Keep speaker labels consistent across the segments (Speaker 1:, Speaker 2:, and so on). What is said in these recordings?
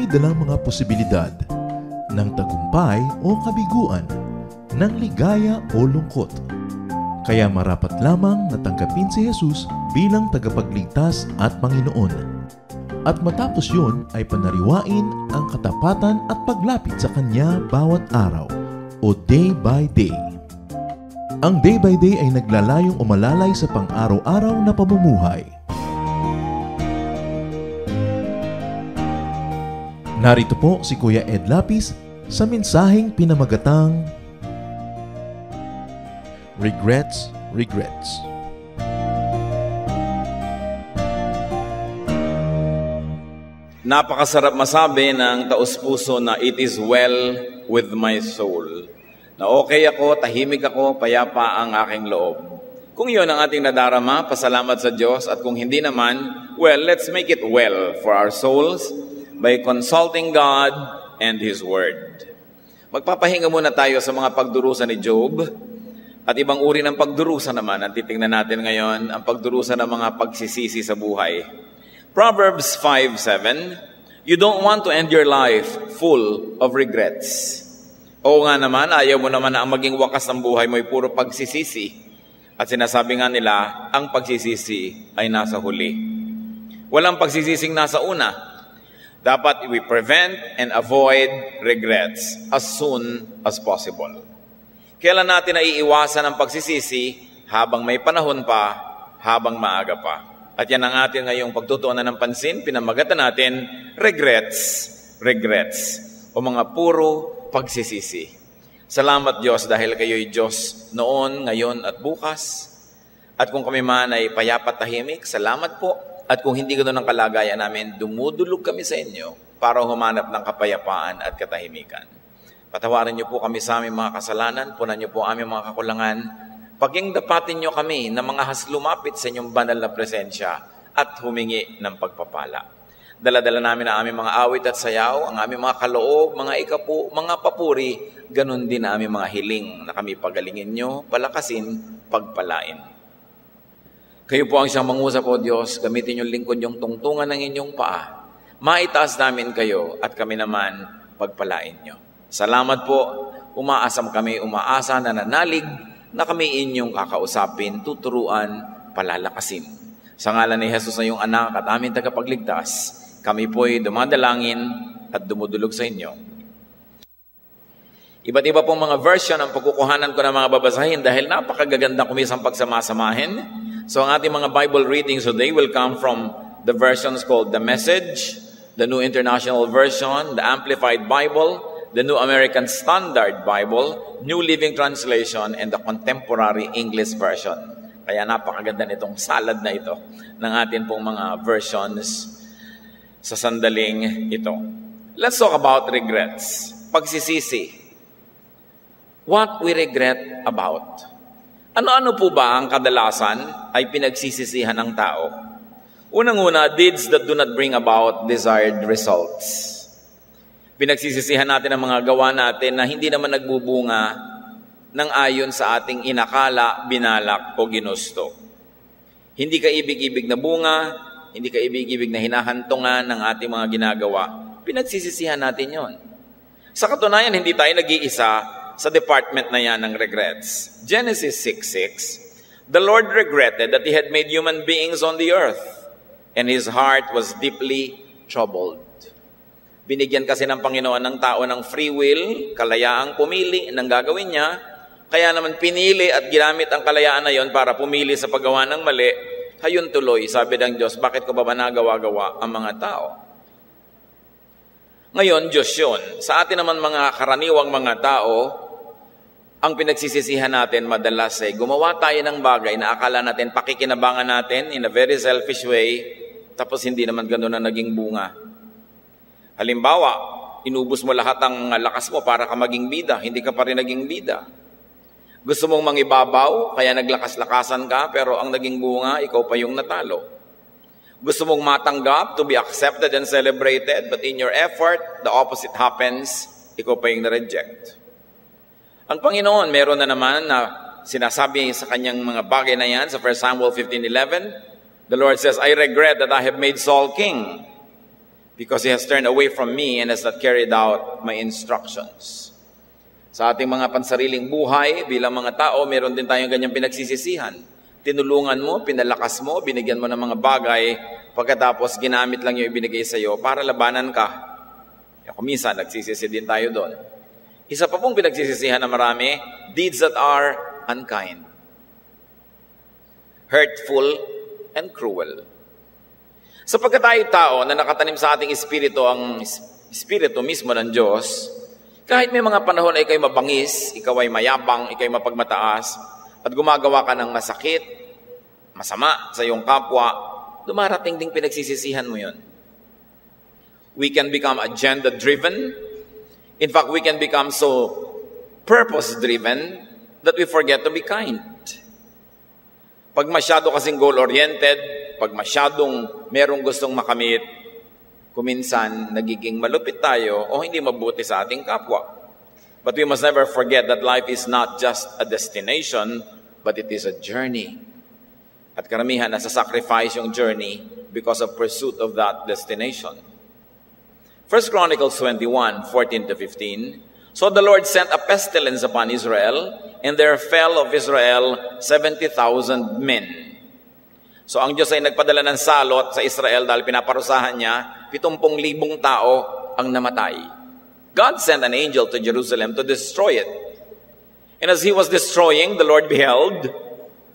Speaker 1: dalang mga posibilidad ng tagumpay o kabiguan, ng ligaya o lungkot. Kaya marapat lamang na tanggapin si Jesus bilang tagapagligtas at Panginoon. At matapos yun ay panariwain ang katapatan at paglapit sa Kanya bawat araw o day by day. Ang day by day ay naglalayong umalalay sa pang-araw-araw na pamumuhay. Narito po si Kuya Ed Lapis sa mensaheng pinamagatang Regrets, Regrets.
Speaker 2: Napakasarap masabi ng taos-puso na it is well with my soul. Na okay ako, tahimik ako, payapa ang aking loob. Kung yun ang ating nadarama, pasalamat sa Diyos. At kung hindi naman, well, let's make it well for our souls by consulting God and His Word. Magpapahinga muna tayo sa mga pagdurusa ni Job. At ibang uri ng pagdurusa naman ang titingnan natin ngayon, ang pagdurusa ng mga pagsisisi sa buhay. Proverbs 5:7, you don't want to end your life full of regrets. Oo nga naman, ayaw mo naman na ang maging wakas ng buhay mo ay puro pagsisisi. At sinasabi nga nila, ang pagsisisi ay nasa huli. Walang pagsisising nasa una. Dapat we prevent and avoid regrets as soon as possible. Kailan natin naiiwasan ang pagsisisi? Habang may panahon pa, habang maaga pa. At yan ang atin ngayong pagtutuunan ng pansin, pinamagatan natin, regrets, regrets, o mga puro pagsisisi. Salamat Diyos dahil kayo'y Diyos noon, ngayon at bukas. At kung kami man ay payapat tahimik, salamat po. At kung hindi ganoon ang kalagayan namin, dumudulog kami sa inyo para humanap ng kapayapaan at katahimikan. Patawarin niyo po kami sa aming mga kasalanan, punan niyo po aming mga kakulangan, paging dapatin niyo kami na mga haslumapit sa inyong banal na presensya at humingi ng pagpapala. Dala-dala namin ang aming mga awit at sayaw, ang aming mga kaloob, mga ikapu, mga papuri, ganun din ang aming mga hiling na kami pagalingin niyo, palakasin, pagpalain. Kayo po ang siyang mangusap, O Diyos, gamitin yung lingkod yung tungtungan ng inyong paa. Maitaas namin kayo at kami naman pagpalain niyo. Salamat po, umaasam kami, umaasa, nananalig na kami inyong kakausapin, tuturuan, palalakasin. Sa ngalan ni Jesus na iyong anak at aming tagapagligtas, kami po'y dumadalangin at dumudulog sa inyo. Iba't iba pong mga version ang pagkukuhanan ko ng mga babasahin dahil napakagaganda kumisang pagsamasamahin. So ang ating mga Bible readings today will come from the versions called The Message, the New International Version, the Amplified Bible, the New American Standard Bible, New Living Translation, and the Contemporary English Version. Kaya napakaganda nitong salad na ito ng ating pong mga versions sa sandaling ito. Let's talk about regrets. Pagsisisi. What we regret about. Ano-ano po ba ang kadalasan ay pinagsisisihan ng tao? Unang-una, deeds that do not bring about desired results. Pinagsisisihan natin ang mga gawa natin na hindi naman nagbubunga ng ayon sa ating inakala, binalak o ginusto. Hindi ka ibig-ibig na bunga, hindi ka ibig-ibig na hinahantungan ng ating mga ginagawa. Pinagsisisihan natin yon. Sa katunayan, hindi tayo nag-iisa sa department na yan ng regrets. Genesis 6:6, the Lord regretted that He had made human beings on the earth, and His heart was deeply troubled. Binigyan kasi ng Panginoon ng tao ng free will, kalayaang pumili ng gagawin niya, kaya naman pinili at ginamit ang kalayaan na yon para pumili sa paggawa ng mali. Hayun tuloy, sabi ng Diyos, bakit ko ba nagawa-gawa ang mga tao? Ngayon, Diyos yun. Sa atin naman mga karaniwang mga tao, ang pinagsisisihan natin madalas ay gumawa tayo ng bagay na akala natin pakikinabangan natin in a very selfish way, tapos hindi naman gano'n na naging bunga. Halimbawa, inubos mo lahat ang lakas mo para ka maging bida, hindi ka pa rin naging bida. Gusto mong mangibabaw, kaya naglakas-lakasan ka, pero ang naging bunga, ikaw pa yung natalo. Gusto mong matanggap, to be accepted and celebrated, but in your effort, the opposite happens, ikaw pa yung na-reject. Ang Panginoon, meron na naman na sinasabi sa kanyang mga bagay na yan sa 1 Samuel 15:11. The Lord says, I regret that I have made Saul king, because he has turned away from me and has not carried out my instructions. Sa ating mga pansariling buhay, bilang mga tao, meron din tayong ganyang pinagsisisihan. Tinulungan mo, pinalakas mo, binigyan mo ng mga bagay, pagkatapos ginamit lang yung ibinigay sa iyo para labanan ka. Kung minsan, nagsisisi din tayo doon. Isa pa pong pinagsisisihan na marami, deeds that are unkind, hurtful, and cruel. Sapagkat tayo tao na nakatanim sa ating espiritu, ang espiritu mismo ng Diyos, kahit may mga panahon ay ikaw'y mabangis, ikaw ay mayabang, ikaw'y mapagmataas, at gumagawa ka ng masakit, masama sa iyong kapwa, dumarating ding pinagsisisihan mo yun. We can become agenda-driven. In fact, we can become so purpose-driven that we forget to be kind. Pag masyado kasing goal-oriented, pag masyadong merong gustong makamit, kuminsan nagiging malupit tayo o hindi mabuti sa ating kapwa. But we must never forget that life is not just a destination, but it is a journey. At karamihan nasa-sacrifice yung journey because of pursuit of that destination. 1 Chronicles 21:14-15. So the Lord sent a pestilence upon Israel, and there fell of Israel 70,000 men. So ang Diyos ay nagpadala ng salot sa Israel dahil pinaparusahan niya, 70,000 tao ang namatay. God sent an angel to Jerusalem to destroy it. And as he was destroying, the Lord beheld,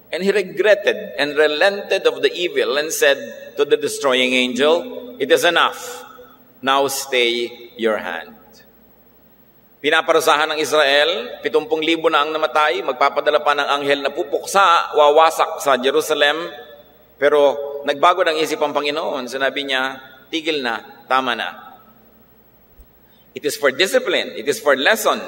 Speaker 2: and he regretted and relented of the evil and said to the destroying angel, "It is enough. Now stay your hand." Pinaparusahan ng Israel, 70,000 na ang namatay, magpapadala pa ng anghel na pupuksa, wawasak sa Jerusalem. Pero nagbago ng isip ang Panginoon. Sinabi niya, tigil na, tama na. It is for discipline, it is for lesson.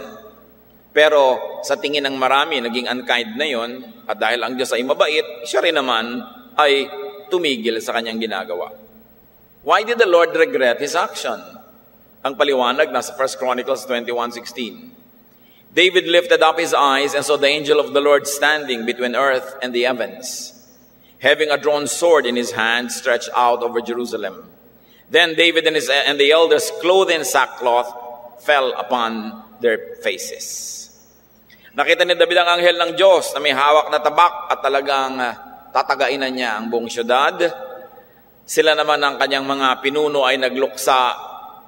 Speaker 2: Pero sa tingin ng marami, naging unkind na yon. At dahil ang Diyos ay mabait, siya rin naman ay tumigil sa kanyang ginagawa. Why did the Lord regret his action? Ang paliwanag nasa 1 Chronicles 21:16. David lifted up his eyes and saw the angel of the Lord standing between earth and the heavens, having a drawn sword in his hand stretched out over Jerusalem. Then David and the elders, clothed in sackcloth, fell upon their faces. Nakita ni David ang anghel ng Diyos na may hawak na tabak at talagang tatagainan niya ang buong syudad. Sila naman ang kanyang mga pinuno ay nagluksa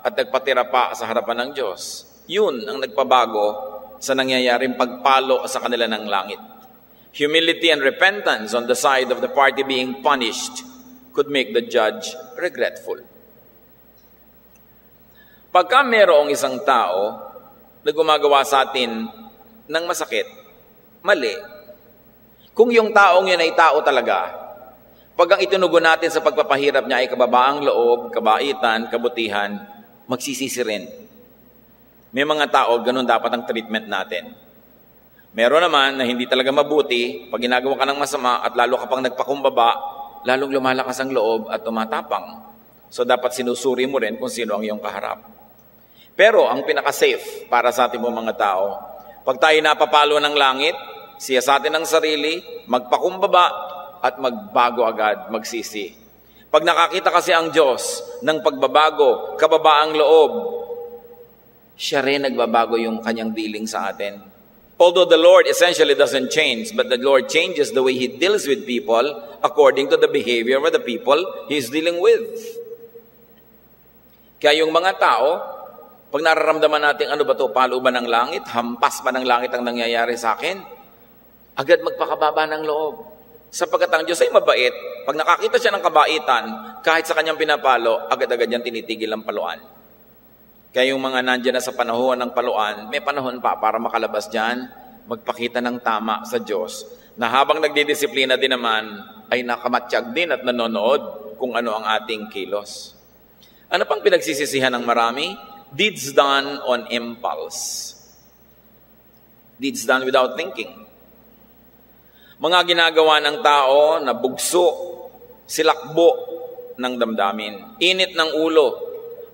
Speaker 2: at nagpatira pa sa harapan ng Diyos. Yun ang nagpabago sa nangyayaring pagpalo sa kanila ng langit. Humility and repentance on the side of the party being punished could make the judge regretful. Pagka mayroong isang tao na gumagawa sa atin ng masakit, mali. Kung yung taong yun ay tao talaga, pag ang itinugon natin sa pagpapahirap niya ay kababaang loob, kabaitan, kabutihan, magsisisi rin. May mga tao, ganun dapat ang treatment natin. Meron naman na hindi talaga mabuti, pag ginagawa ka ng masama at lalo ka pang nagpakumbaba, lalong lumalakas ang loob at tumatapang. So dapat sinusuri mo rin kung sino ang iyong kaharap. Pero ang pinaka-safe para sa ating mga tao, pag tayo napapalo ng langit, siyasatin ng sarili, magpakumbaba at magbago agad, magsisi. Pag nakakita kasi ang Diyos ng pagbabago, kababaang loob, siya rin nagbabago yung kanyang dealing sa atin. Although the Lord essentially doesn't change, but the Lord changes the way He deals with people according to the behavior of the people He's dealing with. Kaya yung mga tao, pag nararamdaman natin, ano ba ito, palo ba ng langit, hampas ba ng langit ang nangyayari sa akin, agad magpakababa ng loob. Sapagkat ang Diyos ay mabait, pag nakakita siya ng kabaitan, kahit sa kanyang pinapalo, agad-agad niyang tinitigil ang paluan. Kaya yung mga nandiyan na sa panahon ng paluan, may panahon pa para makalabas dyan, magpakita ng tama sa Diyos, na habang nagdidisiplina din naman, ay nakamatsyag din at nanonood kung ano ang ating kilos. Ano pang pinagsisisihan ng marami? Deeds done on impulse. Deeds done without thinking. Mga ginagawa ng tao na bugso, silakbo ng damdamin, init ng ulo,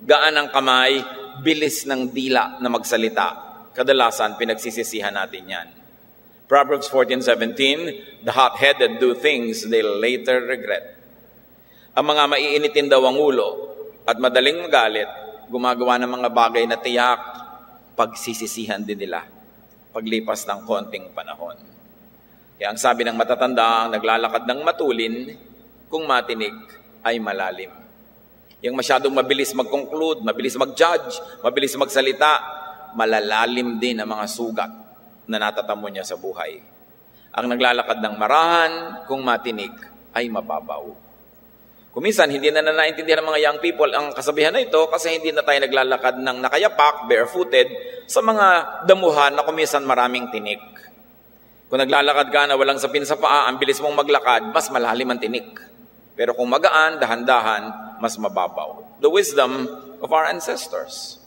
Speaker 2: gaan ng kamay, bilis ng dila na magsalita. Kadalasan, pinagsisisihan natin yan. Proverbs 14:17, the hot-headed do things they'll later regret. Ang mga maiinitin daw ang ulo, at madaling magalit, gumagawa ng mga bagay na tiyak, pagsisisihan din nila paglipas ng konting panahon. Kaya ang sabi ng matatanda, ang naglalakad ng matulin, kung matinig ay malalim. Yung masyadong mabilis mag-conclude, mabilis mag-judge, mabilis magsalita, malalalim din ang mga sugat na natatamo niya sa buhay. Ang naglalakad ng marahan, kung matinig, ay mababaw. Kuminsan, hindi na naintindihan ng mga young people ang kasabihan na ito kasi hindi na tayo naglalakad ng nakayapak, barefooted, sa mga damuhan na kuminsan maraming tinik. Kung naglalakad ka na walang sapin sa paa, ang bilis mong maglakad, mas malalim ang tinik. Pero kung magaan, dahan-dahan, mas mababaw. The wisdom of our ancestors.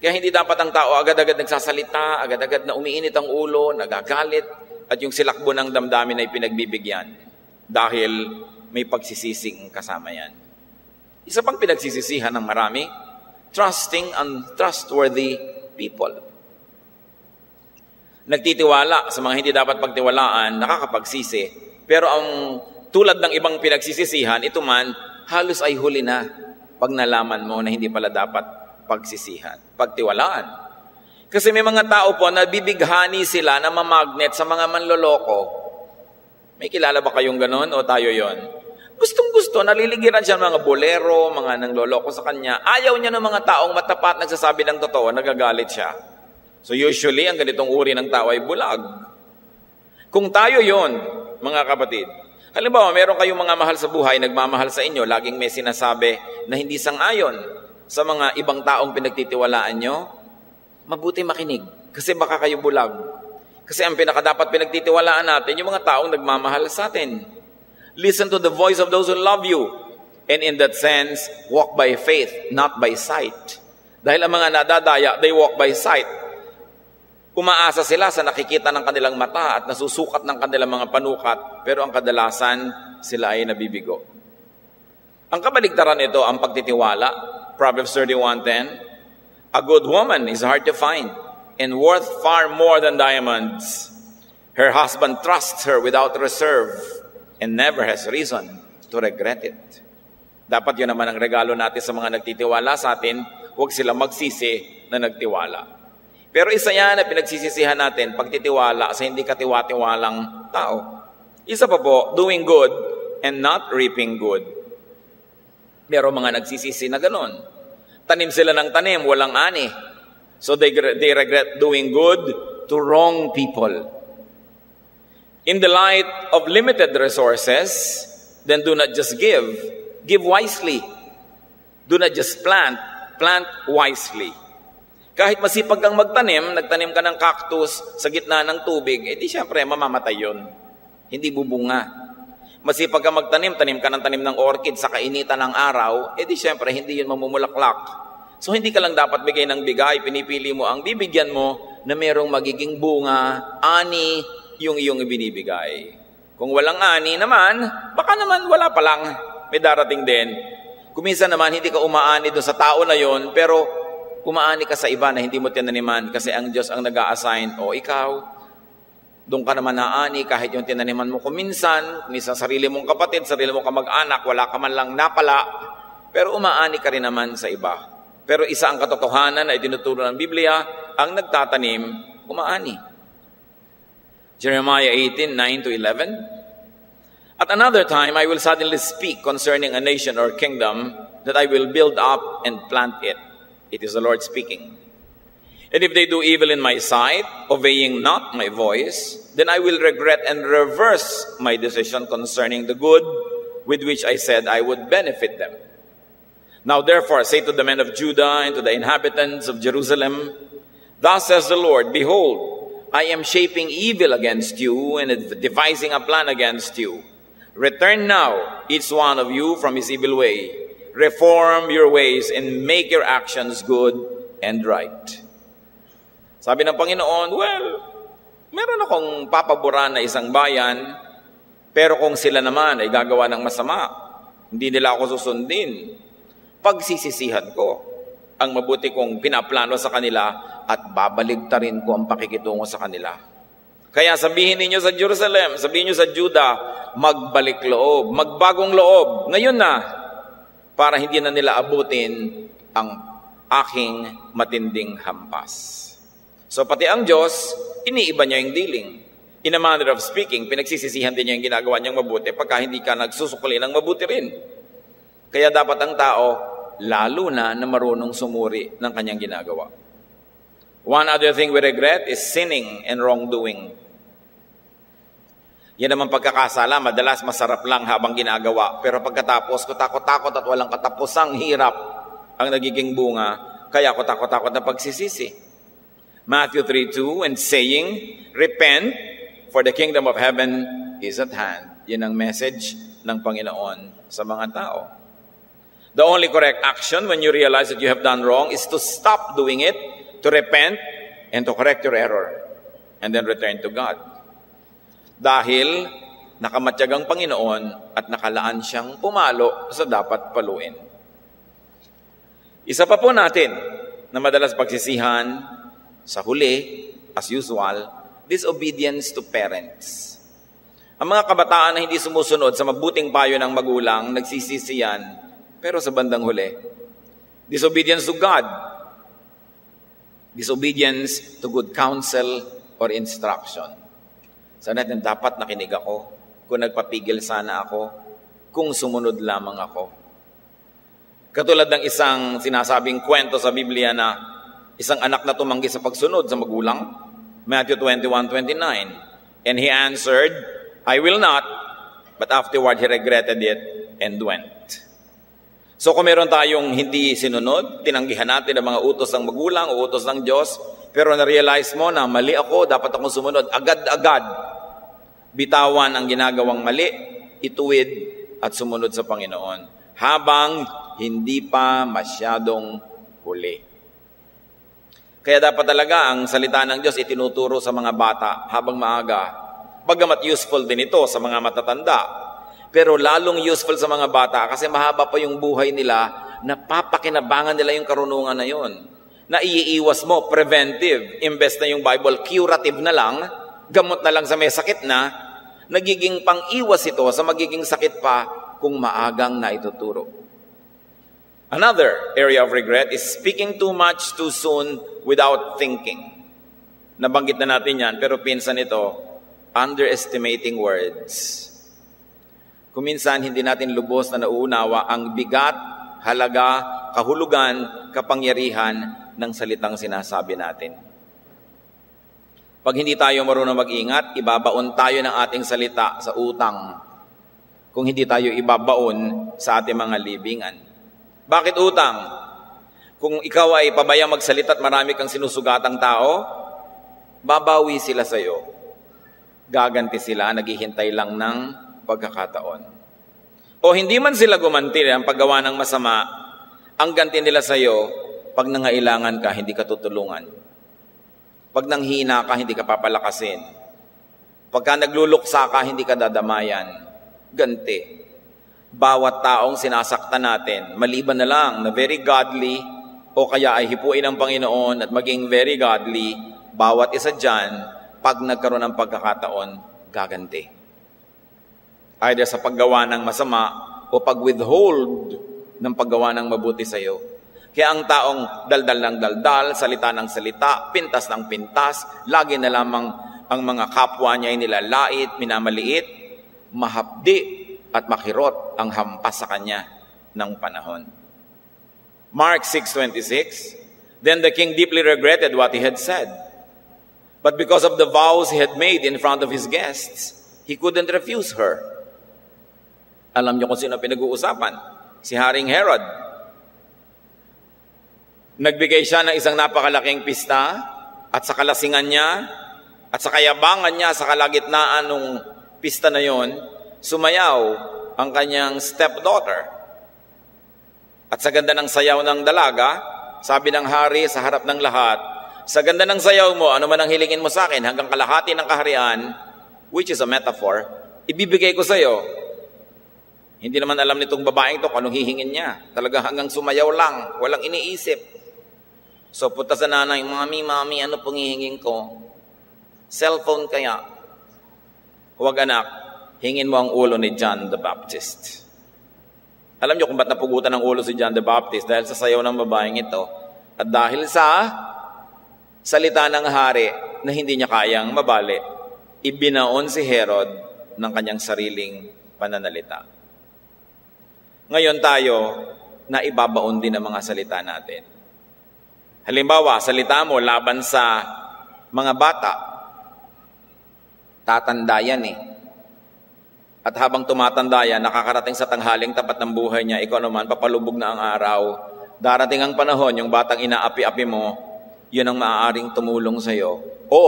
Speaker 2: Kaya hindi dapat ang tao agad-agad nagsasalita, agad-agad na umiinit ang ulo, nagagalit, at yung silakbo ng damdamin ay pinagbibigyan. Dahil may pagsisising kasama yan. Isa pang pinagsisisihan ng marami, trusting untrustworthy people. Nagtitiwala sa mga hindi dapat pagtiwalaan, nakakapagsisi. Pero ang tulad ng ibang pinagsisisihan, ito man, halos ay huli na pag nalaman mo na hindi pala dapat pagtiwalaan. Kasi may mga tao po na bibighani sila na mamagnet sa mga manloloko. May kilala ba kayong ganon o tayo yon? Gustong-gusto, naliligiran siya ng mga bolero, mga nangloloko sa kanya. Ayaw niya ng mga taong matapat nagsasabi ng totoo, nagagalit siya. So usually, ang ganitong uri ng tao ay bulag. Kung tayo yon, mga kapatid, halimbawa, meron kayong mga mahal sa buhay, nagmamahal sa inyo, laging may sinasabi na hindi sang-ayon sa mga ibang taong pinagtitiwalaan nyo, mabuti makinig, kasi baka kayo bulag. Kasi ang pinakadapat pinagtitiwalaan natin, yung mga taong nagmamahal sa atin. Listen to the voice of those who love you. And in that sense, walk by faith, not by sight. Dahil ang mga nadadaya, they walk by sight. Umaasa sila sa nakikita ng kanilang mata at nasusukat ng kanilang mga panukat, pero ang kadalasan, sila ay nabibigo. Ang kabaligtaran nito, ang pagtitiwala. Proverbs 31:10, a good woman is hard to find and worth far more than diamonds. Her husband trusts her without reserve and never has reason to regret it. Dapat yun naman ang regalo natin sa mga nagtitiwala sa atin, huwag sila magsisi na nagtiwala. Pero isa yan na pinagsisisihan natin, pagtitiwala sa hindi katiwa-tiwalang tao. Isa pa po, doing good and not reaping good. Pero mga nagsisisi na ganon. Tanim sila ng tanim, walang ani. So they regret doing good to wrong people. In the light of limited resources, then do not just give wisely. Do not just plant wisely. Kahit masipag kang magtanim, nagtanim ka ng cactus sa gitna ng tubig, di syempre mamamatay yun. Hindi bubunga. Masipag kang magtanim, tanim ka ng orchid sa kainitan ng araw, di syempre hindi yun mamumulaklak. So hindi ka lang dapat bigay ng bigay, pinipili mo ang bibigyan mo na merong magiging bunga, ani, yung iyong ibinibigay. Kung walang ani naman, baka naman wala pa lang, may darating din. Kuminsan naman, hindi ka umaani doon sa tao na yon, pero umaani ka sa iba na hindi mo tinaniman kasi ang Diyos ang nag-a-assign, o ikaw, doon ka naman naani kahit yung tinaniman mo kuminsan sarili mong kapatid, sarili mong kamag-anak, wala ka man lang napala, pero umaani ka rin naman sa iba. Pero isa ang katotohanan na itinuturo ng Biblia, ang nagtatanim, umaani. Jeremiah 18:9-11. At another time, I will suddenly speak concerning a nation or kingdom that I will build up and plant it. It is the Lord speaking. And if they do evil in my sight, obeying not my voice, then I will regret and reverse my decision concerning the good with which I said I would benefit them. Now therefore, say to the men of Judah and to the inhabitants of Jerusalem, thus says the Lord, behold, I am shaping evil against you and devising a plan against you. Return now, each one of you from his evil way. Reform your ways and make your actions good and right. Sabi ng Panginoon, well, meron akong papaboran na isang bayan, pero kung sila naman ay gagawa ng masama, hindi nila ako susundin, pagsisisihan ko ang mabuti kong pinaplano sa kanila at babaligtarin ko ang pakikitungo sa kanila. Kaya sabihin ninyo sa Jerusalem, sabihin niyo sa Judah, magbalik loob, magbagong loob, ngayon na. para hindi na nila abutin ang aking matinding hampas. So pati ang Diyos, iniiba niya yung dealing. In a manner of speaking, pinagsisisihan din niya yung ginagawa niyang mabuti pagka hindi ka nagsusukli ng mabuti rin. Kaya dapat ang tao, lalo na marunong sumuri ng kanyang ginagawa. One other thing we regret is sinning and wrongdoing. Yan naman pagkakasala, madalas masarap lang habang ginagawa. Pero pagkatapos, takot-takot at walang katapusang hirap ang nagiging bunga. Kaya ako takot-takot na pagsisisi. Matthew 3:2, and saying, repent, for the kingdom of heaven is at hand. Yan ang message ng Panginoon sa mga tao. The only correct action when you realize that you have done wrong is to stop doing it, to repent, and to correct your error, and then return to God. Dahil nakamatiyag ang Panginoon at nakalaan siyang pumalo sa dapat paluin. Isa pa po natin na madalas pagsisihan sa huli, as usual, disobedience to parents. Ang mga kabataan na hindi sumusunod sa mabuting payo ng magulang, nagsisisiyan, pero sa bandang huli, disobedience to God, disobedience to good counsel or instruction. Sana natin dapat nakinig ako, kung nagpapigil sana ako, kung sumunod lamang ako. Katulad ng isang sinasabing kwento sa Biblia na isang anak na tumanggi sa pagsunod sa magulang, Matthew 21:29. And he answered, I will not, but afterward he regretted it and went. So kung meron tayong hindi sinunod, tinanggihan natin ang mga utos ng magulang o utos ng Diyos, pero na-realize mo na mali ako, dapat akong sumunod, agad-agad. Bitawan ang ginagawang mali, ituwid at sumunod sa Panginoon. Habang hindi pa masyadong huli. Kaya dapat talaga ang salita ng Diyos itinuturo sa mga bata habang maaga. Bagamat useful din ito sa mga matatanda. Pero lalong useful sa mga bata kasi mahaba pa yung buhay nila, napapakinabangan nila yung karunungan na yun. Na iiiwas mo, preventive. Imbes na yung Bible, curative na lang, gamot na lang sa may sakit na, nagiging pang-iwas ito sa magiging sakit pa kung maagang na ituturo. Another area of regret is speaking too much too soon without thinking. Nabanggit na natin yan, pero pinsan ito, underestimating words. Kung minsan hindi natin lubos na nauunawa ang bigat, halaga, kahulugan, kapangyarihan ng salitang sinasabi natin. Pag hindi tayo marunong mag-ingat, ibabaon tayo ng ating salita sa utang. Kung hindi tayo ibabaon sa ating mga libingan. Bakit utang? Kung ikaw ay pabayang magsalita at marami kang sinusugatang tao, babawi sila sa iyo. Gaganti sila, naghihintay lang ng pagkakataon. O hindi man sila gumanti ang paggawa ng masama, ang ganti nila sa iyo, pag nangailangan ka, hindi ka tutulungan. Pag nanghina ka, hindi ka papalakasin. Pagka nagluluksa ka, hindi ka dadamayan. Ganti. Bawat taong sinasaktan natin, maliban na lang na very godly o kaya ay hipuin ng Panginoon at maging very godly, bawat isa dyan, pag nagkaroon ng pagkakataon, gaganti. Either sa paggawa ng masama o pag-withhold ng paggawa ng mabuti sa iyo. Kaya ang taong daldal ng daldal, salita ng salita, pintas ng pintas, lagi na lamang ang mga kapwa niya ay nilalait, minamaliit, mahapdi at makirot ang hampas sa kanya ng panahon. Mark 6:26, then the king deeply regretted what he had said. But because of the vows he had made in front of his guests, he couldn't refuse her. Alam niyo kung sino pinag-uusapan? Si Haring Herod. Nagbigay siya ng isang napakalaking pista at sa kalasingan niya at sa kayabangan niya sa kalagitnaan ng pista na yon, sumayaw ang kanyang stepdaughter. At sa ganda ng sayaw ng dalaga, sabi ng hari sa harap ng lahat, sa ganda ng sayaw mo, ano man ang hilingin mo sa akin, hanggang kalahati ng kaharian, which is a metaphor, ibibigay ko sa iyo. Hindi naman alam nitong babaeng to kung anong hihingin niya. Talaga hanggang sumayaw lang, walang iniisip. So punta sa nanay, Mami, ano pong hihingin ko? Cellphone kaya? Huwag anak, hingin mo ang ulo ni John the Baptist. Alam niyo kung ba't napugutan ng ulo si John the Baptist? Dahil sa sayaw ng babaeng ito. At dahil sa salita ng hari na hindi niya kayang mabali, ibinaon si Herod ng kanyang sariling pananalita. Ngayon tayo, na ibabaon din ang mga salita natin. Halimbawa, salita mo laban sa mga bata, tatanda yan eh. At habang tumatanda yan, nakakarating sa tanghaling tapat ng buhay niya, ikaw naman, papalubog na ang araw. Darating ang panahon, yung batang inaapi-api mo, yun ang maaaring tumulong sa'yo o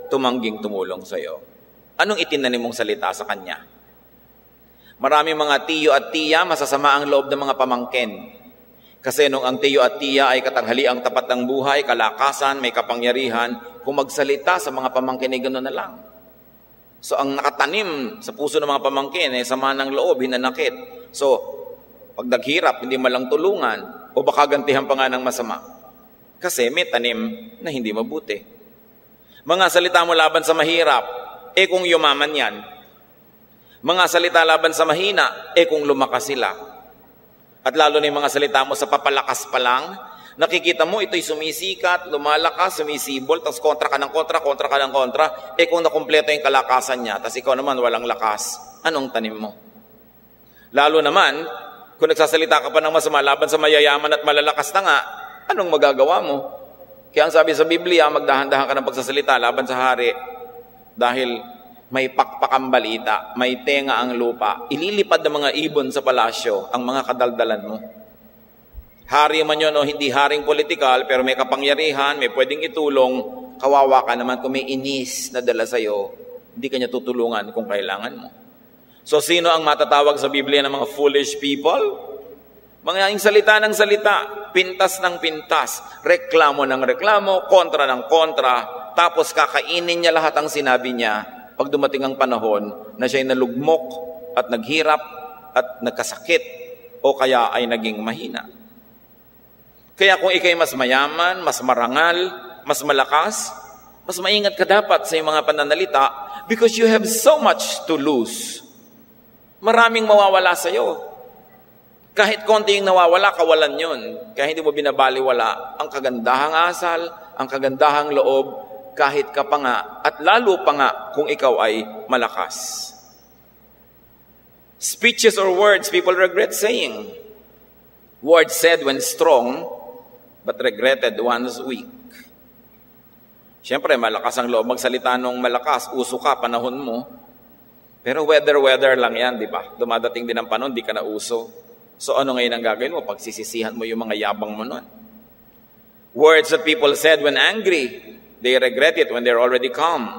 Speaker 2: tumangging tumulong sa'yo. Anong itinanim mong salita sa kanya? Maraming mga tiyo at tiya, masasama ang loob ng mga pamangkin. Kasi nung ang tiyo at tiya ay katanghaliang tapat ng buhay, kalakasan, may kapangyarihan, kung magsalita sa mga pamangkin ay gano'n na lang. So ang nakatanim sa puso ng mga pamangkin ay sama ng loob, hinanakit. So pag naghirap, hindi malang tulungan o baka gantihan pa nga ng masama. Kasi may tanim na hindi mabuti. Mga salita mo laban sa mahirap, kung yumaman yan. Mga salita laban sa mahina, kung lumakas sila. At lalo na yung mga salita mo sa papalakas pa lang, nakikita mo ito'y sumisikat, lumalakas, sumisibol, tapos kontra ka ng kontra, kontra ka ng kontra, kung nakumpleto yung kalakasan niya, tapos ikaw naman walang lakas, anong tanim mo? Lalo naman, kung nagsasalita ka pa ng masama laban sa mayayaman at malalakas na nga, anong magagawa mo? Kaya ang sabi sa Biblia, magdahan-dahan ka ng pagsasalita laban sa hari, dahil may pakpakang balita, may tenga ang lupa, ililipad ng mga ibon sa palasyo ang mga kadaldalan mo. Hari man yun o hindi haring politikal, pero may kapangyarihan, may pwedeng itulong, kawawa ka naman kung may inis na dala sa'yo, hindi ka niya tutulungan kung kailangan mo. So sino ang matatawag sa Biblia ng mga foolish people? Mga yung salita ng salita, pintas ng pintas, reklamo ng reklamo, kontra ng kontra, tapos kakainin niya lahat ang sinabi niya pag dumating ang panahon na siya'y nalugmok at naghirap at nagkasakit o kaya ay naging mahina. Kaya kung ikay mas mayaman, mas marangal, mas malakas, mas maingat ka dapat sa iyong mga pananalita because you have so much to lose. Maraming mawawala sa iyo. Kahit konti yung nawawala, kawalan yun. Kaya hindi mo binabaliwala ang kagandahang asal, ang kagandahang loob, kahit ka pa nga, at lalo pa nga kung ikaw ay malakas. Speeches or words people regret saying. Words said when strong, but regretted once weak. Siyempre, malakas ang loob magsalita nung malakas, uso ka, panahon mo. Pero weather lang yan, di ba? Dumadating din ang panahon, di ka na uso. So ano ngayon ang gagawin mo? Pagsisisihan mo yung mga yabang mo nun. Words that people said when angry, they regret it when they're already calm.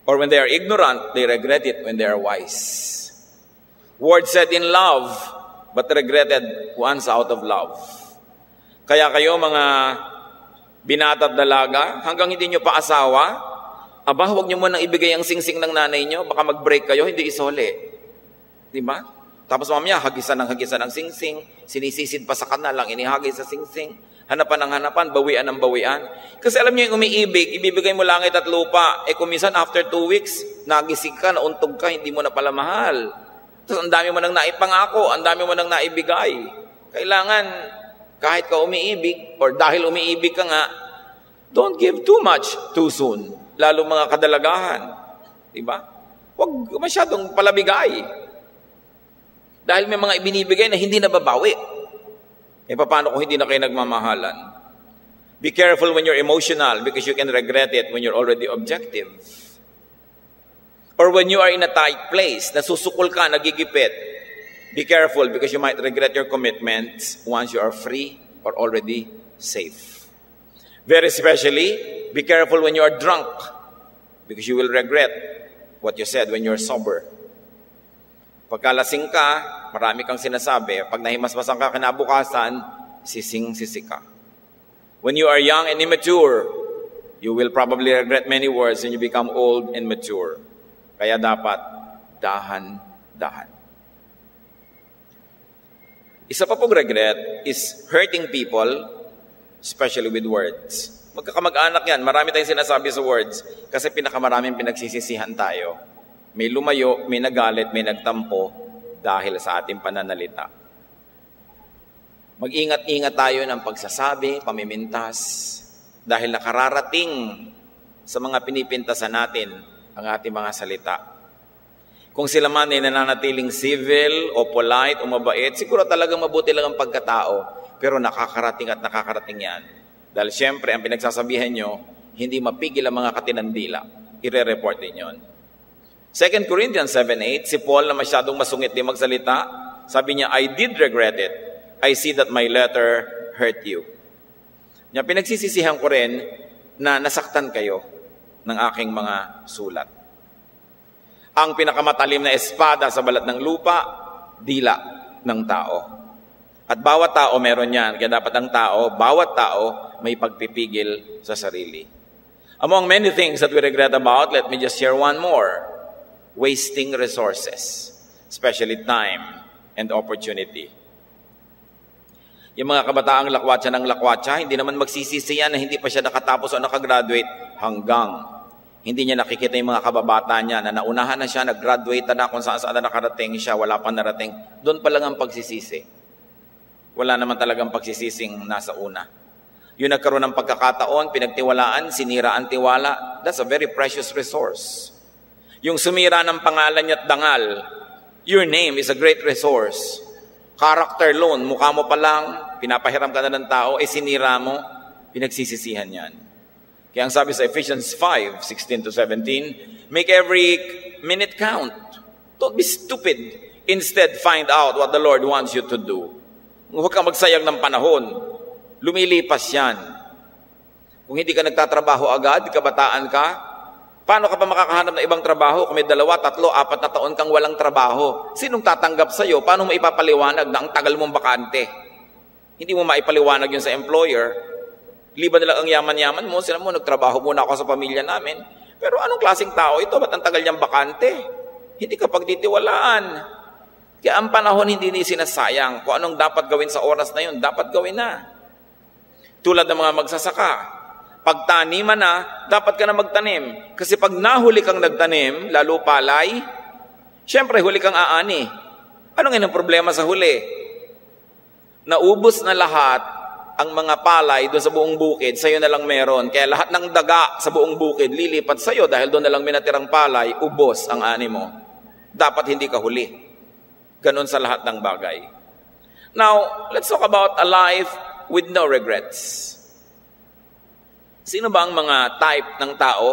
Speaker 2: Or when they are ignorant, they regret it when they are wise. Words said in love, but regretted once out of love. Kaya kayo mga binata at dalaga, hanggang hindi nyo pa asawa, huwag nyo munang ibigay ang singsing ng nanay nyo, baka mag-break kayo, hindi isole. Diba? Tapos mamaya, hagisan ng singsing, sinisisid pa sa kanal lang, inihagis sa singsing, hanapan ng hanapan, bawian ng bawian. Kasi alam nyo yung umiibig, ibibigay mo langit at lupa, kung minsan after 2 weeks, nagising ka, nauntog ka, hindi mo na pala mahal. Tapos ang dami mo nang naipangako, ang dami mo nang naibigay. Kailangan, kahit ka umiibig, or dahil umiibig ka nga, don't give too much too soon. Lalo mga kadalagahan. Diba? Huwag masyadong palabigay. Dahil may mga ibinibigay na hindi nababawi. Paano kung hindi na kayo nagmamahalan? Be careful when you're emotional because you can regret it when you're already objective. Or when you are in a tight place, nasusukol ka, nagigipit. Be careful because you might regret your commitments once you are free or already safe. Very especially, be careful when you are drunk because you will regret what you said when you're sober. Pagkalasing ka, marami kang sinasabi. Pag nahimasmasan ka kinabukasan, sising-sisi ka. When you are young and immature, you will probably regret many words when you become old and mature. Kaya dapat dahan-dahan. Isa pa pong regret is hurting people, especially with words. Magkakamag-anak yan, marami tayong sinasabi sa words kasi pinakamaraming pinagsisisihan tayo. May lumayo, may nagalit, may nagtampo, dahil sa ating pananalita. Mag-ingat-ingat tayo ng pagsasabi, pamimintas, dahil nakararating sa mga pinipintasan natin ang ating mga salita. Kung sila man ay nananatiling civil o polite o mabait, siguro talagang mabuti lang ang pagkatao, pero nakakarating at nakakarating yan. Dahil siyempre, ang pinagsasabihan nyo, hindi mapigil ang mga katinandila. Ire-report din yun. 2 Corinthians 7:8, si Paul na masyadong masungit din magsalita, sabi niya, I did regret it. I see that my letter hurt you. Niya, pinagsisisihan ko rin na nasaktan kayo ng aking mga sulat. Ang pinakamatalim na espada sa balat ng lupa, dila ng tao. At bawat tao meron yan. Kaya dapat ang tao, bawat tao, may pagpipigil sa sarili. Among many things that we regret about, let me just share one more. Wasting resources, especially time and opportunity. Yung mga kabataang lakwatsa ng lakwatsa, hindi naman magsisisi yan na hindi pa siya nakatapos o nakagraduate hanggang hindi niya nakikita yung mga kababata niya na naunahan na siya, nag-graduate na kung saan na nakarating siya, wala pa narating. Doon pa lang ang pagsisisi. Wala naman talagang pagsisising nasa una. Yung nagkaroon ng pagkakataon, pinagtiwalaan, sinira ang tiwala, that's a very precious resource. Yung sumira ng pangalan niya at dangal, your name is a great resource. Character loan, mukha mo pa lang, pinapahiram ka na ng tao, sinira mo, pinagsisisihan yan. Kaya ang sabi sa Ephesians 5:16-17, make every minute count. Don't be stupid. Instead, find out what the Lord wants you to do. Huwag kang magsayang ng panahon. Lumilipas yan. Kung hindi ka nagtatrabaho agad, kabataan ka, paano ka pa makakahanap ng ibang trabaho kung may 2, 3, 4 na taon kang walang trabaho? Sinong tatanggap sa'yo? Paano mo ipapaliwanag na ang tagal mong bakante? Hindi mo maipaliwanag yun sa employer. Liban nila ang yaman-yaman mo, sila mo, nagtrabaho muna ako sa pamilya namin. Pero anong klaseng tao ito? Ba't ang tagal niyang bakante? Hindi ka pagtitiwalaan. Kaya ang panahon hindi ni sinasayang. Kung anong dapat gawin sa oras na yun, dapat gawin na. Tulad ng mga magsasaka. Pag taniman na, dapat ka na magtanim. Kasi pag nahuli kang nagtanim, lalo palay, syempre huli kang aani. Ano nga ang problema sa huli? Naubos na lahat ang mga palay doon sa buong bukid, sa'yo na lang meron. Kaya lahat ng daga sa buong bukid, lilipat sa'yo dahil doon na lang minatirang palay, ubos ang ani mo. Dapat hindi ka huli. Ganon sa lahat ng bagay. Now, let's talk about a life with no regrets. Sino ba ang mga type ng tao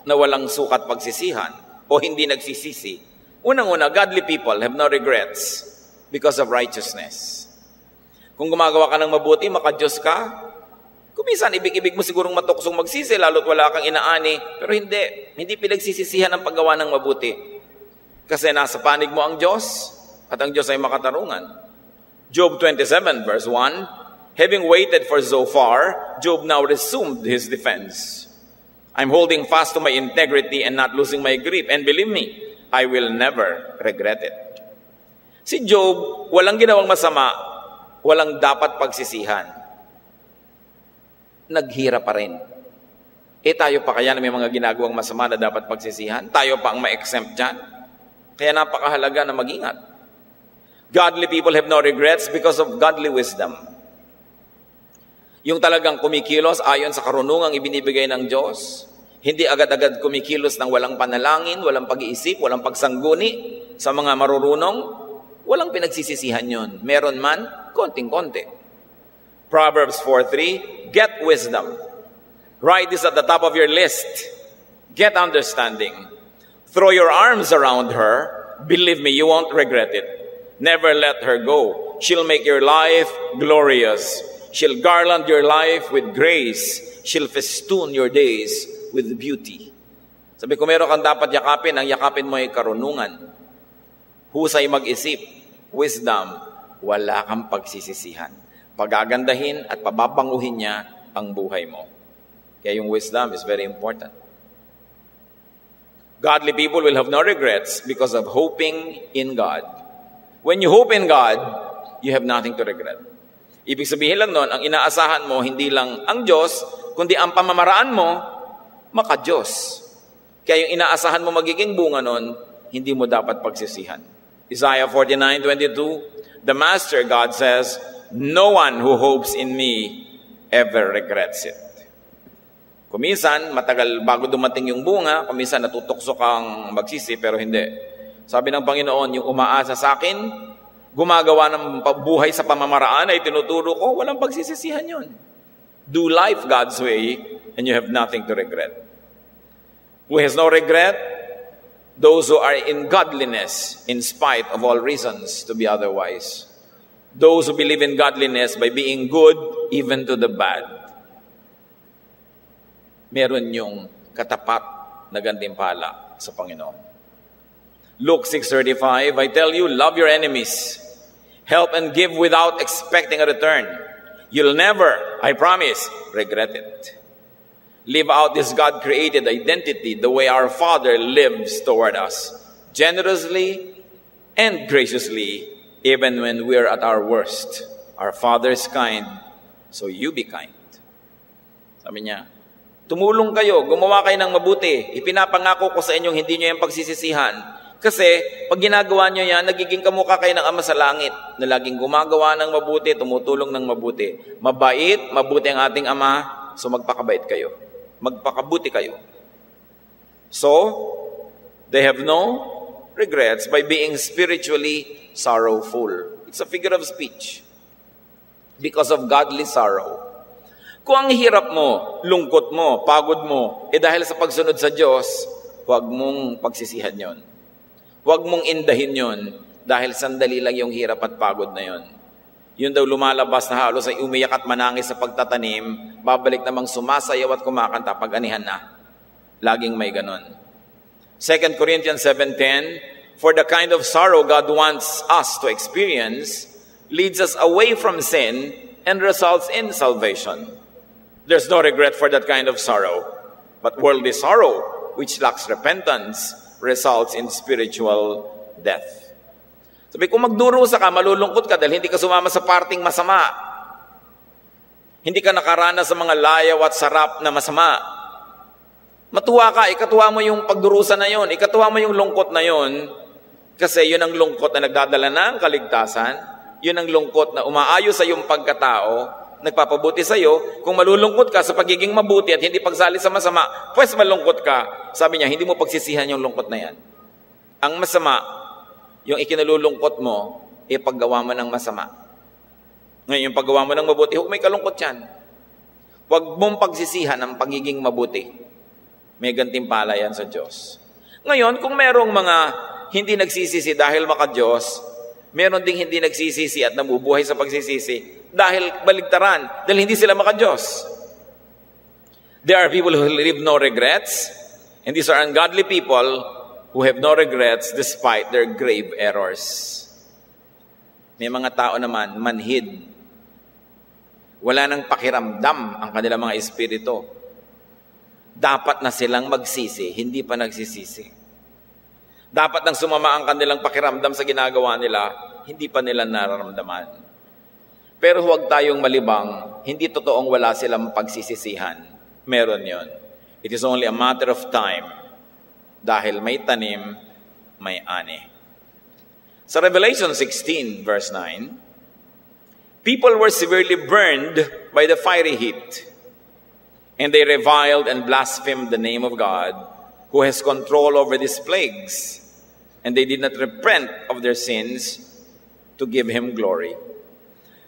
Speaker 2: na walang sukat pagsisihan o hindi nagsisisi? Unang-una, godly people have no regrets because of righteousness. Kung gumagawa ka ng mabuti, makadiyos ka, kung minsan ibig-ibig mo sigurong matuksong magsisi, lalo't wala kang inaani, pero hindi pinagsisisihan ang paggawa ng mabuti. Kasi nasa panig mo ang Diyos, at ang Diyos ay makatarungan. Job 27 verse 1, having waited for Zophar, Job now resumed his defense. I'm holding fast to my integrity and not losing my grip, and believe me, I will never regret it. Si Job, walang ginawang masama, walang dapat pagsisihan. Naghira pa rin. Tayo pa kaya na may mga ginagawang masama na dapat pagsisihan? Tayo pa ang ma-exempt dyan? Kaya napakahalaga na mag-ingat. Godly people have no regrets because of godly wisdom. Yung talagang kumikilos ayon sa karunungang ibinibigay ng Diyos, hindi agad-agad kumikilos ng walang panalangin, walang pag-iisip, walang pagsangguni sa mga marurunong, walang pinagsisisihan yun. Meron man, konting-konti. Proverbs 4:3, get wisdom. Write this at the top of your list. Get understanding. Throw your arms around her. Believe me, you won't regret it. Never let her go. She'll make your life glorious. She'll garland your life with grace. She'll festoon your days with beauty. Sabi ko, meron kang dapat yakapin, ang yakapin mo ay karunungan. Husay mag-isip, wisdom, wala kang pagsisisihan. Pagagandahin at pababanguhin niya ang buhay mo. Kaya yung wisdom is very important. Godly people will have no regrets because of hoping in God. When you hope in God, you have nothing to regret. Ibig sabihin lang nun, ang inaasahan mo, hindi lang ang Diyos, kundi ang pamamaraan mo, maka-Diyos. Kaya yung inaasahan mo magiging bunga nun, hindi mo dapat pagsisihan. Isaiah 49:22, the Master God says, "No one who hopes in me ever regrets it." Kuminsan, matagal bago dumating yung bunga, kuminsan natutokso kang magsisi, pero hindi. Sabi ng Panginoon, yung umaasa sa akin, gumagawa ng buhay sa pamamaraan ay tinuturo ko, walang pagsisisihan yun. Do life God's way, and you have nothing to regret. Who has no regret? Those who are in godliness, in spite of all reasons to be otherwise. Those who believe in godliness by being good, even to the bad. Meron yung katapat na gantimpala sa Panginoon. Luke 6:35, I tell you, love your enemies. Help and give without expecting a return. You'll never, I promise, regret it. Live out this God-created identity the way our Father lives toward us, generously and graciously, even when we're at our worst. Our Father is kind, so you be kind. Sabi niya, tumulong kayo, gumawa kayo ng mabuti. Ipinapangako ko sa inyong hindi nyo yung pagsisisihan. Kasi pag ginagawa nyo yan, nagiging kamukha kayo ng Ama sa Langit na laging gumagawa ng mabuti, tumutulong ng mabuti. Mabait, mabuti ang ating Ama, so magpakabait kayo. Magpakabuti kayo. So, they have no regrets by being spiritually sorrowful. It's a figure of speech. Because of godly sorrow. Kung ang hirap mo, lungkot mo, pagod mo, dahil sa pagsunod sa Diyos, huwag mong pagsisihan yon. Huwag mong indahin yon dahil sandali lang yung hirap at pagod na yon. Yun daw lumalabas na halos ay umiyak at manangis sa pagtatanim, babalik namang sumasayaw at kumakanta pag anihan na. Laging may ganon. 2 Corinthians 7:10, for the kind of sorrow God wants us to experience leads us away from sin and results in salvation. There's no regret for that kind of sorrow, but worldly sorrow, which lacks repentance, results in spiritual death. Sabi, kung magdurusa ka, malulungkot ka dahil hindi ka sumama sa parting masama. Hindi ka nakaranas sa mga layaw at sarap na masama. Matuwa ka, ikatuwa mo yung pagdurusa na yon, ikatuwa mo yung lungkot na yon, kasi yun ang lungkot na nagdadala ng kaligtasan, yun ang lungkot na umaayos sa iyong pagkatao, nagpapabuti sa iyo. Kung malulungkot ka sa pagiging mabuti at hindi pagsali sa masama, pues malungkot ka. Sabi niya, hindi mo pagsisihan yung lungkot na yan. Ang masama, yung ikinalulungkot mo, paggawa mo ng masama. Ngayon, yung paggawa mo ng mabuti, huwag may kalungkot yan. Huwag mong pagsisihan ang pagiging mabuti. May gantimpala yan sa Diyos. Ngayon, kung merong mga hindi nagsisisi dahil maka-Diyos, meron ding hindi nagsisisi at nabubuhay sa pagsisisi dahil baligtaran, dahil hindi sila maka-Diyos. There are people who live no regrets, and these are ungodly people who have no regrets despite their grave errors. May mga tao naman, manhid. Wala nang pakiramdam ang kanilang mga espiritu. Dapat na silang magsisi, hindi pa nagsisisi. Dapat nang sumama ang kanilang pakiramdam sa ginagawa nila, hindi pa nila nararamdaman. Pero huwag tayong malibang, hindi totoong wala silang pagsisisihan. Meron yon. It is only a matter of time. Dahil may tanim, may ani. Sa Revelation 16, verse 9, people were severely burned by the fiery heat, and they reviled and blasphemed the name of God, who has control over these plagues, and they did not repent of their sins to give Him glory.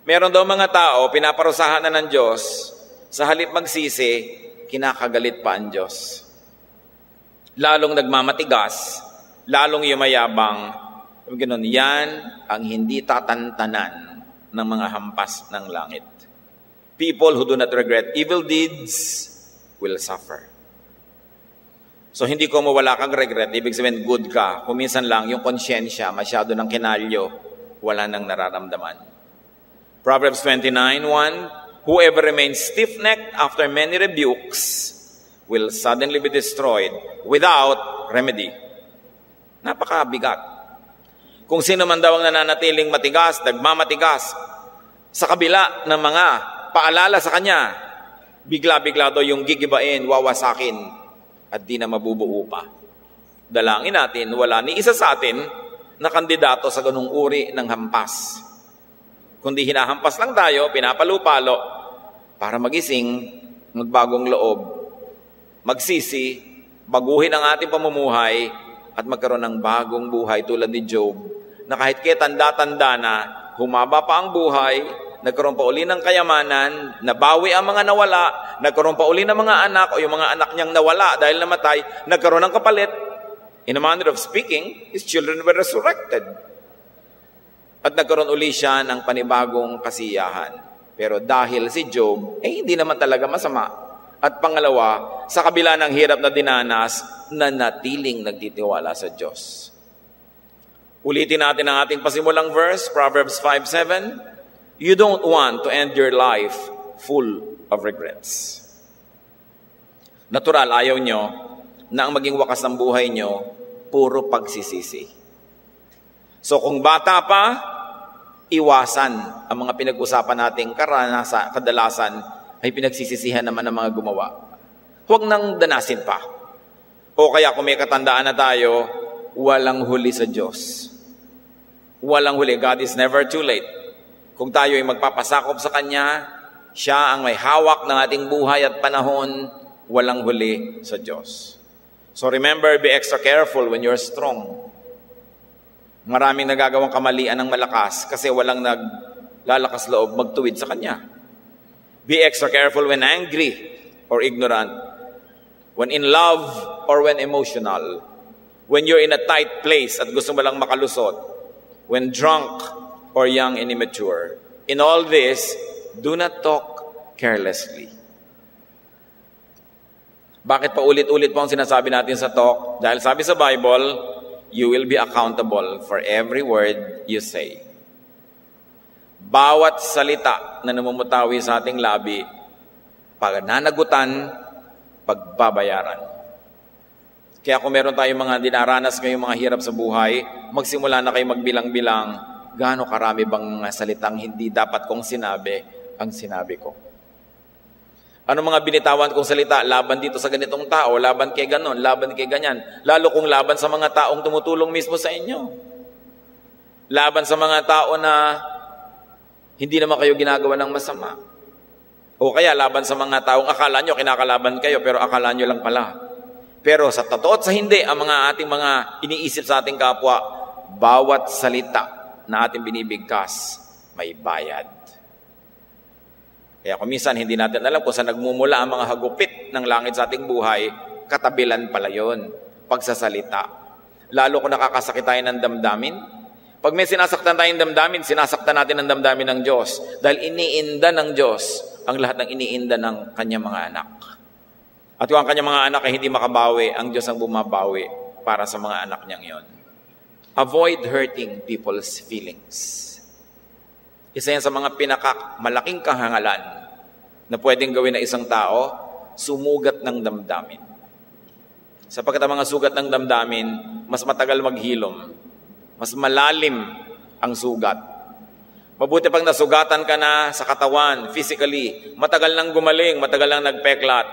Speaker 2: Meron daw mga tao, pinaparusahan na ng Diyos, sa halip magsisi, kinakagalit pa ang Diyos. Lalong nagmamatigas, lalong yumayabang, ganoon, yan ang hindi tatantanan ng mga hampas ng langit. People who do not regret evil deeds will suffer. So hindi ko mawala kang regret, ibig sabihin good ka. Kung minsan lang yung konsyensya, masyado ng kinalyo, wala nang nararamdaman. Proverbs 29:1, whoever remains stiff-necked after many rebukes will suddenly be destroyed without remedy. Napakabigat. Kung sino man daw ang nananatiling matigas, nagmamatigas, sa kabila ng mga paalala sa kanya, bigla-bigla daw yung gigibain, wawasakin, at di na mabubuo pa. Dalangin natin, wala ni isa sa atin na kandidato sa ganung uri ng hampas. Kundi hinahampas lang tayo, pinapalo-palo para magising, magbagong loob, magsisi, baguhin ang ating pamumuhay at magkaroon ng bagong buhay tulad ni Job na kahit kaya tanda-tanda na, humaba pa ang buhay, nagkaroon pa uli ng kayamanan, nabawi ang mga nawala, nagkaroon pa uli ng mga anak o yung mga anak niyang nawala dahil namatay, nagkaroon ng kapalit. In a manner of speaking, his children were resurrected. At nagkaroon uli siya ng panibagong kasiyahan. Pero dahil si Job, hindi naman talaga masama. At pangalawa, sa kabila ng hirap na dinanas, nanatiling nagtitiwala sa Diyos. Ulitin natin ang ating pasimulang verse, Proverbs 5:7. You don't want to end your life full of regrets. Natural, ayaw nyo na ang maging wakas ng buhay nyo, puro pagsisisi. So kung bata pa, iwasan ang mga pinag-usapan nating kadalasan ay pinagsisisihan naman ng mga gumawa. Huwag nang danasin pa. O kaya kung may katandaan na tayo, walang huli sa Diyos. Walang huli. God is never too late. Kung tayo ay magpapasakop sa Kanya, Siya ang may hawak ng ating buhay at panahon, walang huli sa Diyos. So remember, be extra careful when you're strong. Maraming nagagawang kamalian ng malakas kasi walang naglalakas loob magtuwid sa Kanya. Be extra careful when angry or ignorant, when in love or when emotional, when you're in a tight place at gusto mo lang makalusot, when drunk or young and immature. In all this, do not talk carelessly. Bakit pa ulit-ulit po ang sinasabi natin sa talk? Dahil sabi sa Bible, you will be accountable for every word you say. Bawat salita na namumutawi sa ating labi, pagnanagutan, pagbabayaran. Kaya kung meron tayong mga dinaranas ngayong mga hirap sa buhay, magsimula na kayo magbilang-bilang, gaano karami bang mga salitang hindi dapat kong sinabi ang sinabi ko. Ano mga binitawan kong salita? Laban dito sa ganitong tao, laban kay ganon, laban kay ganyan. Lalo kung laban sa mga taong tumutulong mismo sa inyo. Laban sa mga tao na hindi naman kayo ginagawa ng masama. O kaya laban sa mga taong akala nyo kinakalaban kayo pero akala nyo lang pala. Pero sa totoo at sa hindi, ang mga ating mga iniisip sa ating kapwa, bawat salita na ating binibigkas, may bayad. Kaya kung minsan hindi natin alam kung saan nagmumula ang mga hagupit ng langit sa ating buhay, katabilan pala yun, pagsasalita. Lalo kung nakakasakit tayo ng damdamin. Pag may sinasaktan tayong damdamin, sinasaktan natin ang damdamin ng Diyos. Dahil iniinda ng Diyos ang lahat ng iniinda ng kanyang mga anak. At kung ang kanyang mga anak ay hindi makabawi, ang Diyos ang bumabawi para sa mga anak niyang yon. Avoid hurting people's feelings. Isa yan sa mga malaking kahangalan na pwedeng gawin ng isang tao, sumugat ng damdamin. Sapagkat ang mga sugat ng damdamin, mas matagal maghilom, mas malalim ang sugat. Mabuti pag nasugatan ka na sa katawan, physically, matagal nang gumaling, matagal nang nagpeklat,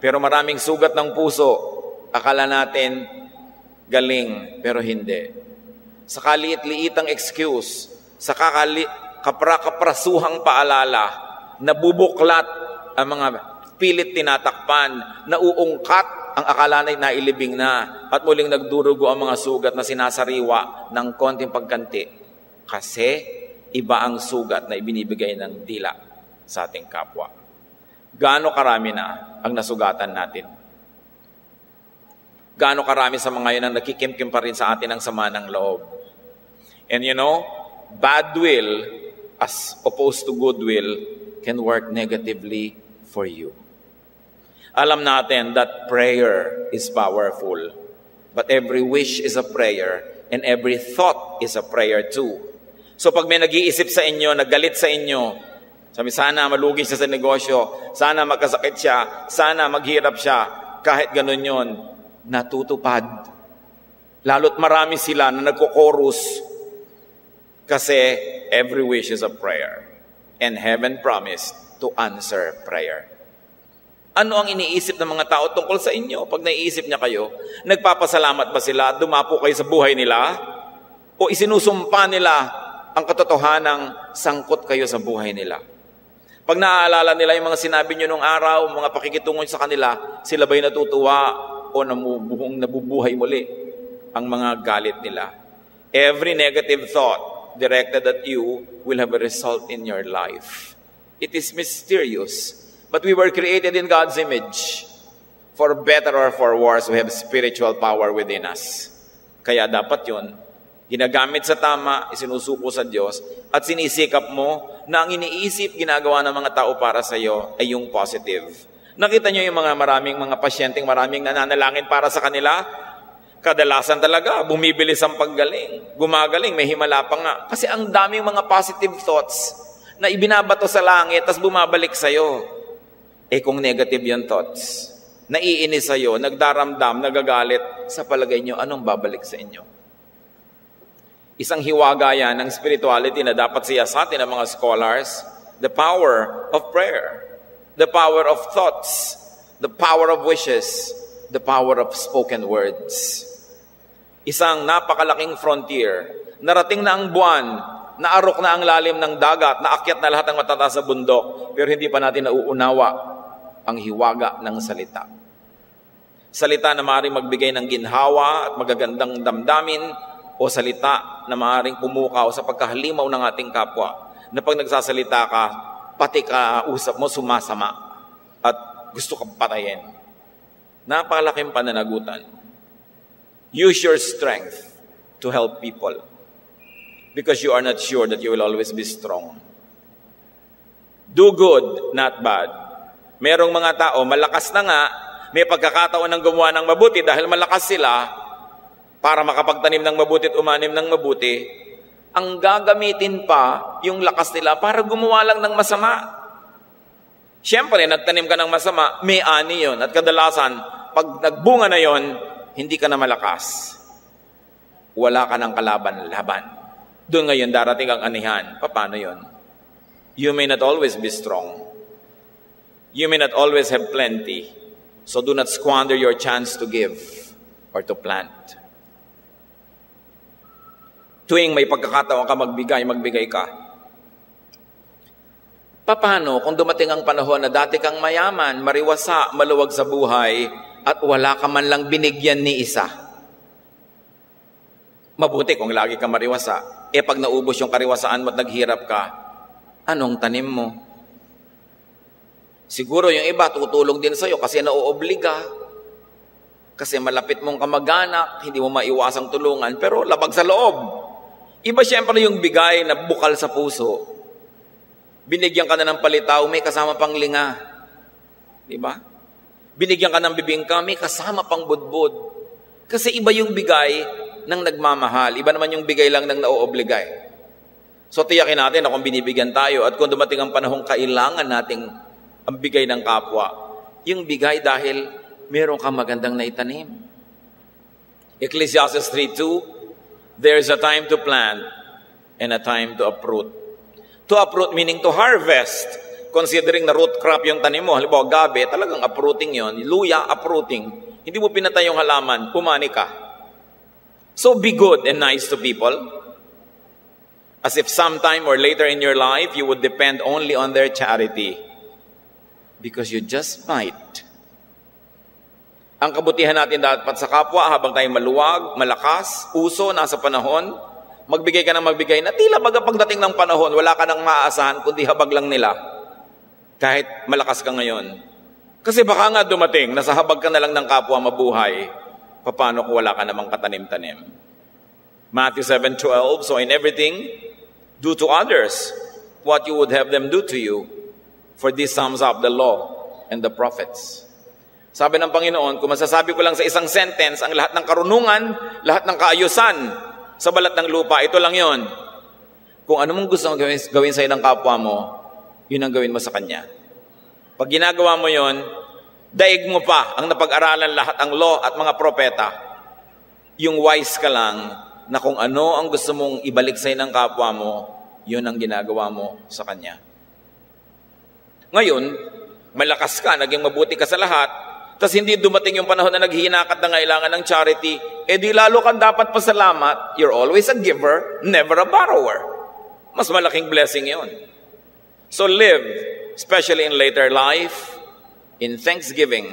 Speaker 2: pero maraming sugat ng puso, akala natin galing, pero hindi. Sa kaliit-liitang excuse, sa kapra-kaprasuhang paalala, nabubuklat ang mga pilit tinatakpan, nauungkat ang akala na nailibing na, at muling nagdurugo ang mga sugat na sinasariwa ng konting pagkanti. Kasi iba ang sugat na ibinibigay ng dila sa ating kapwa. Gaano karami na ang nasugatan natin? Gaano karami sa mga yun ang nakikimkim pa rin sa atin ang sama ng loob? And you know, bad will as opposed to good will can work negatively for you. Alam natin that prayer is powerful, but every wish is a prayer and every thought is a prayer too. So pag may nag-iisip sa inyo, naggalit sa inyo, sabi sana malugi siya sa negosyo, sana magkasakit siya, sana maghirap siya, kahit ganun yon, natutupad. Lalo't marami sila na nagko-chorus kasi every wish is a prayer. And heaven promised to answer prayer. Ano ang iniisip ng mga tao tungkol sa inyo? Pag naiisip niya kayo, nagpapasalamat ba sila? Dumapo kayo sa buhay nila? o isinusumpa nila ang katotohanang sangkot kayo sa buhay nila? Pag naaalala nila yung mga sinabi nyo nung araw, mga pakikitungo sa kanila, sila ba'y natutuwa o nabubuhay muli ang mga galit nila? Every negative thought directed at you will have a result in your life. It is mysterious, but we were created in God's image. For better or for worse, we have spiritual power within us. Kaya dapat yun, ginagamit sa tama, isinusuko sa Diyos, at sinisikap mo na ang iniisip, ginagawa ng mga tao para sa iyo ay yung positive. Nakita nyo yung maraming mga pasyenteng maraming nananalangin para sa kanila? Kadalasan talaga, bumibilis ang paggaling. Gumagaling, may himala pa nga. Kasi ang daming mga positive thoughts na ibinabato sa langit, tas bumabalik sa'yo. Eh kung negative yung thoughts, naiinis sa'yo, nagdaramdam, nagagalit, sa palagay nyo, anong babalik sa inyo? Isang hiwaga yan ng spirituality na dapat siyasatin ng mga scholars, the power of prayer, the power of thoughts, the power of wishes, the power of spoken words. Isang napakalaking frontier, narating na ang buwan, naarok na ang lalim ng dagat, naakyat na lahat ng matataas sa bundok, pero hindi pa natin nauunawa ang hiwaga ng salita. Salita na maaaring magbigay ng ginhawa at magagandang damdamin, o salita na maaaring pumukaw sa pagkahalimaw ng ating kapwa, na pag nagsasalita ka, pati ka usap mo sumasama at gusto kang patayin. Napakalaking pananagutan. Use your strength to help people because you are not sure that you will always be strong. Do good, not bad. Merong mga tao, malakas na nga, may pagkakataon ng gumawa ng mabuti dahil malakas sila, para makapagtanim ng mabuti at umanim ng mabuti, ang gagamitin pa yung lakas nila para gumawa lang ng masama. Siyempre, nagtanim ka ng masama, may ani yun. At kadalasan, pag nagbunga na yon, hindi ka na malakas. Wala ka ng kalaban-laban. Doon ngayon darating ang anihan. Paano yon? You may not always be strong. You may not always have plenty. So do not squander your chance to give or to plant. Tuwing may pagkakataon ka magbigay ka. Paano kung dumating ang panahon na dati kang mayaman, mariwasa, maluwag sa buhay, at wala ka man lang binigyan ni isa? Mabuti kung lagi kang mariwasa. Eh pag naubos yung kariwasaan mo at naghirap ka, anong tanim mo? Siguro yung iba tutulong din sa'yo kasi nauobliga. Kasi malapit mong kamag-anak, hindi mo maiwasang tulungan, pero labag sa loob. Iba siyempre yung bigay na bukal sa puso. Binigyan ka na ng palitaw, may kasama pang linga. Diba? Binigyan ka ng bibingka, may kasama pang budbud. Kasi iba yung bigay ng nagmamahal. Iba naman yung bigay lang ng nauobligay. So tiyakin natin na kung binibigyan tayo at kung dumating ang panahong kailangan nating ang bigay ng kapwa, yung bigay dahil meron kang magandang naitanim. Ecclesiastes 3:2, there's a time to plant and a time to uproot. To uproot meaning to harvest. Considering na root crop yung tanim mo, halimbawa gabi, talagang uprooting yon. Luya, uprooting. Hindi mo pinatay yung halaman, pumani ka. So be good and nice to people. As if sometime or later in your life, you would depend only on their charity. Because you just might. Ang kabutihan natin dapat sa kapwa habang tayo maluwag, malakas, uso, nasa panahon, magbigay ka ng magbigay na tila baga pagdating ng panahon, wala ka nang maaasahan kundi habag lang nila. Kahit malakas ka ngayon. Kasi baka nga dumating, nasa habag ka na lang ng kapwa mabuhay, paano kung wala ka namang katanim-tanim? Matthew 7:12, so in everything, do to others what you would have them do to you, for this sums up the law and the prophets. Sabi ng Panginoon, kung masasabi ko lang sa isang sentence, ang lahat ng karunungan, lahat ng kaayusan sa balat ng lupa, ito lang yon. Kung ano mong gusto mong gawin sa ng kapwa mo, yun ang gawin mo sa kanya. Pag ginagawa mo yon, daig mo pa ang napag-aralan lahat ang law at mga propeta. Yung wise ka lang na kung ano ang gusto mong ibalik sa ng kapwa mo, yun ang ginagawa mo sa kanya. Ngayon, malakas ka, naging mabuti ka sa lahat, tapos hindi dumating yung panahon na naghihinakat na ngailangan ng charity, eh di lalo kang dapat pasalamat. You're always a giver, never a borrower. Mas malaking blessing yon. So live, especially in later life, in thanksgiving,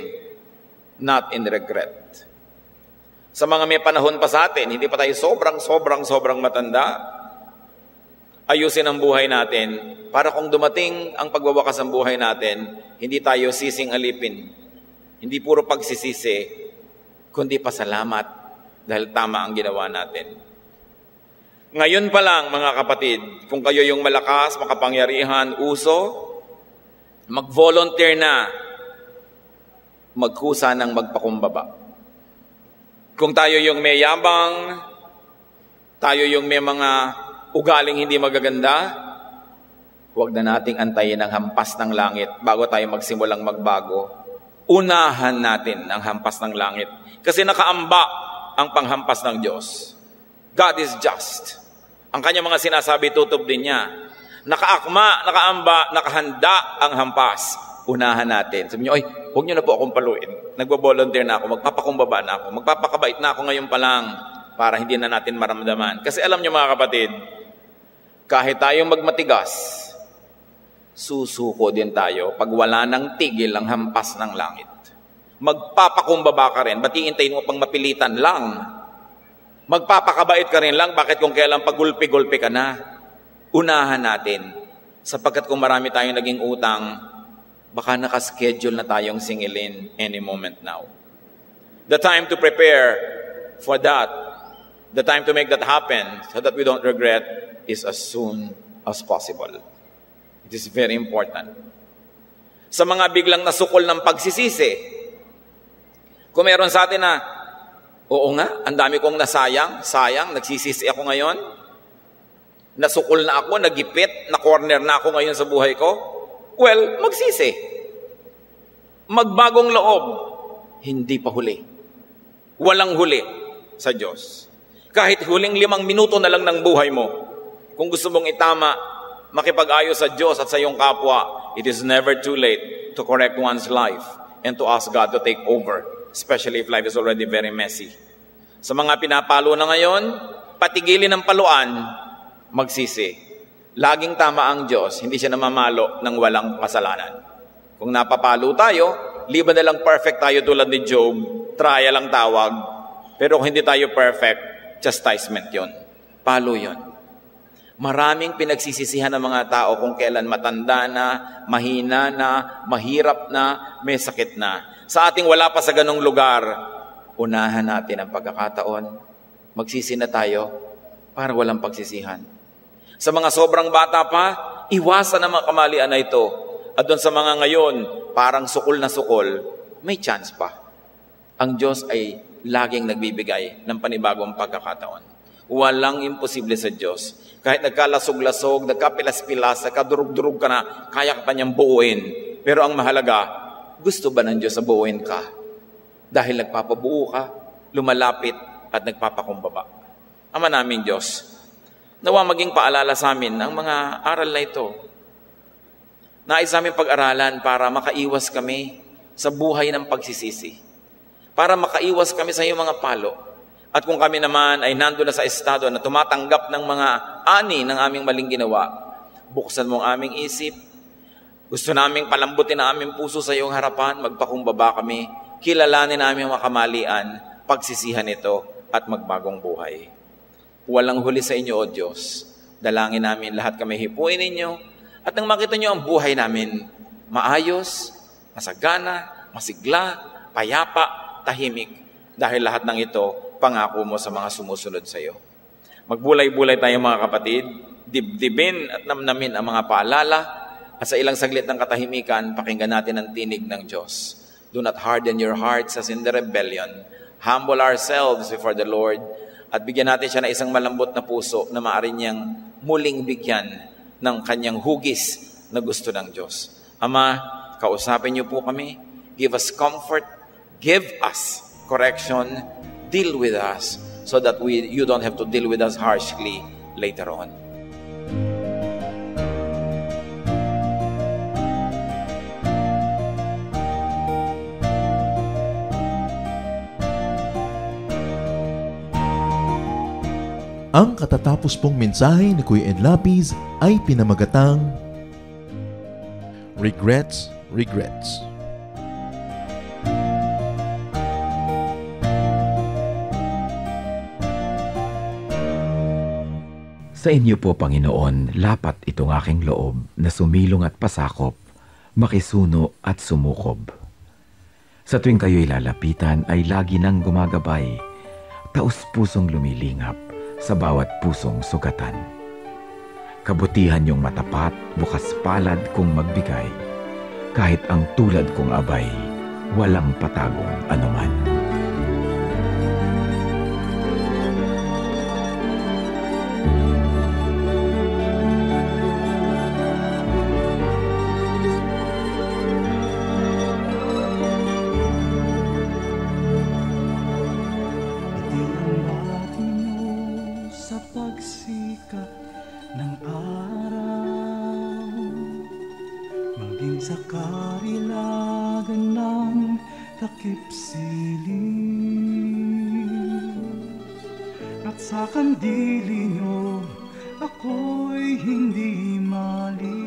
Speaker 2: not in regret. Sa mga may panahon pa sa atin, hindi pa tayo sobrang matanda, ayusin ang buhay natin para kung dumating ang pagwawakas ng buhay natin, hindi tayo sising alipin. Hindi puro pagsisisi, kundi pasalamat dahil tama ang ginawa natin. Ngayon pa lang, mga kapatid, kung kayo yung malakas, makapangyarihan, uso, mag-volunteer na, magkusa ng magpakumbaba. Kung tayo yung may yabang, tayo yung may mga ugaling hindi magaganda, huwag na nating antayin ang hampas ng langit bago tayo magsimulang magbago. Unahan natin ang hampas ng langit. Kasi nakaamba ang panghampas ng Diyos. God is just. Ang kanyang mga sinasabi, tutup din niya. Nakaakma, nakaamba, nakahanda ang hampas. Unahan natin. Sabi niyo, huwag niyo na po akong paluin. Nagbo-volunteer na ako, magpapakumbaba na ako, magpapakabait na ako ngayon pa lang para hindi na natin maramdaman. Kasi alam niyo mga kapatid, kahit tayong magmatigas, susuko din tayo pag wala nang tigil ang hampas ng langit. Magpapakumbaba ka rin, ba't iintayin mo pang mapilitan lang? Magpapakabait ka rin lang, bakit kung kailan pagulpi-gulpi ka na? Unahan natin, sapagkat kung marami tayong naging utang, baka nakaschedule na tayong singilin any moment now. The time to prepare for that, the time to make that happen so that we don't regret is as soon as possible. It is very important. Sa mga biglang nasukol ng pagsisisi, kung meron sa atin na, oo nga, ang dami kong sayang, nagsisisi ako ngayon, nasukol na ako, nagipit, na-corner na ako ngayon sa buhay ko, well, magsisi. Magbagong loob. Hindi pa huli. Walang huli sa Diyos. Kahit huling 5 minuto na lang ng buhay mo, kung gusto mong itama, makipag-ayos sa Diyos at sa iyong kapwa, it is never too late to correct one's life and to ask God to take over, especially if life is already very messy. Sa mga pinapalo na ngayon, patigilin ng paluan, magsisi. Laging tama ang Diyos, hindi siya namamalo ng walang kasalanan. Kung napapalo tayo, liban na lang perfect tayo tulad ni Job, trial ang tawag. Pero kung hindi tayo perfect, chastisement yon. Palo yon. Maraming pinagsisisihan ng mga tao kung kailan matanda na, mahina na, mahirap na, may sakit na. Sa ating wala pa sa ganong lugar, unahan natin ang pagkakataon. Magsisi na tayo para walang pagsisihan. Sa mga sobrang bata pa, iwasan ang mga kamalian na ito. At doon sa mga ngayon, parang sukol na sukol, may chance pa. Ang Diyos ay laging nagbibigay ng panibagong pagkakataon. Walang imposible sa Diyos. Kahit nagkalasog-lasog, nagkapilas-pilas, nagkadurug-durug ka na, kaya ka pa niyang buuin. Pero ang mahalaga, gusto ba ng Diyos na buuin ka? Dahil nagpapabuo ka, lumalapit at nagpapakumbaba. Ama naming Diyos, nawa maging paalala sa amin ang mga aral na ito. Nais namin pag-aralan para makaiwas kami sa buhay ng pagsisisi. Para makaiwas kami sa iyong mga palo. At kung kami naman ay nandun na sa estado na tumatanggap ng mga ani ng aming maling ginawa, buksan mo ang aming isip. Gusto naming palambutin ang aming puso sa iyong harapan, magpakumbaba kami, kilalanin namin ang mga kamalian, pagsisihan ito at magbagong buhay. Walang huli sa inyo, O Diyos. Dalangin namin lahat kami hipuin ninyo at nang makita nyo ang buhay namin, maayos, masagana, masigla, payapa, tahimik. Dahil lahat ng ito, pangako mo sa mga sumusunod sa iyo. Magbulay-bulay tayo mga kapatid, dibdibin at namnamin ang mga paalala at sa ilang saglit ng katahimikan, pakinggan natin ang tinig ng Diyos. Do not harden your hearts as in the rebellion. Humble ourselves before the Lord at bigyan natin siya ng isang malambot na puso na maaari niyang muling bigyan ng kanyang hugis na gusto ng Diyos. Ama, kausapin niyo po kami. Give us comfort. Give us correction. Deal with us so that you don't have to deal with us harshly later on.
Speaker 1: Ang katatapos pong mensahe ni Kuya Ed Lapiz ay pinamagatang Regrets, Regrets.
Speaker 3: Sa inyo po, Panginoon, lapat itong aking loob na sumilong at pasakop, makisuno at sumukob. Sa tuwing kayo'y lalapitan ay lagi nang gumagabay, taus-pusong lumilingap sa bawat pusong sugatan. Kabutihan yung matapat, bukas palad kong magbigay, kahit ang tulad kong abay, walang patagong anuman.
Speaker 4: Sa karilagan ng takip siling at sa kandili nyo ako'y hindi maliligaw.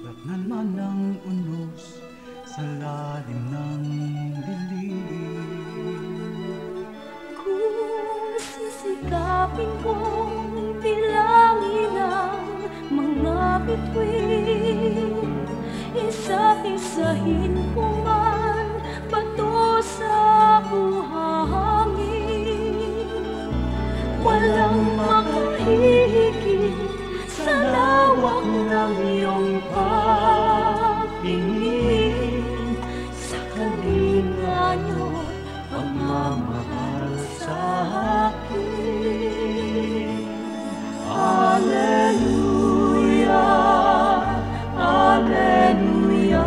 Speaker 4: Ratnan man ang unos sa lalim ng dilim.
Speaker 5: Kung sisikapin kong bilangin ang mga bituin, isa-isahin ko man bato sa buhangin. Walang makahihigit sa lawak ng iyong pagtingin, sa kalinga niyo pagmamahal sa akin. Hallelujah, Hallelujah,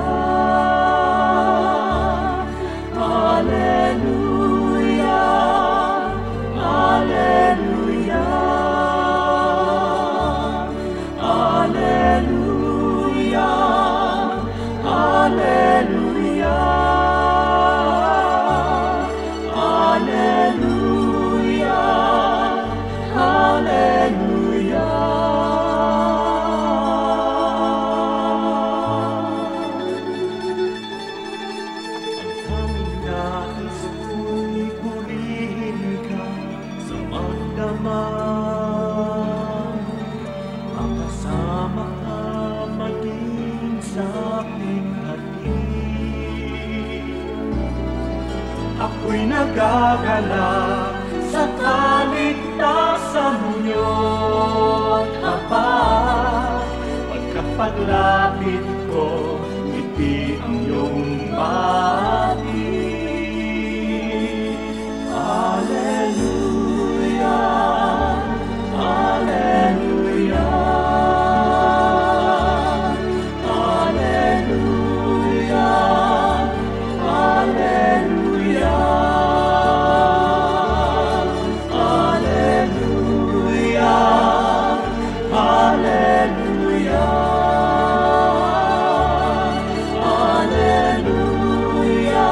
Speaker 5: Hallelujah, Hallelujah, Hallelujah, Hallelujah, Hallelujah, Hallelujah.
Speaker 4: Ako'y nagagalak sa kaligtasan niyo't habang pagkapaglapit ko, ngiti ang iyong bati. Hallelujah, Hallelujah, Hallelujah, Hallelujah. Hallelujah,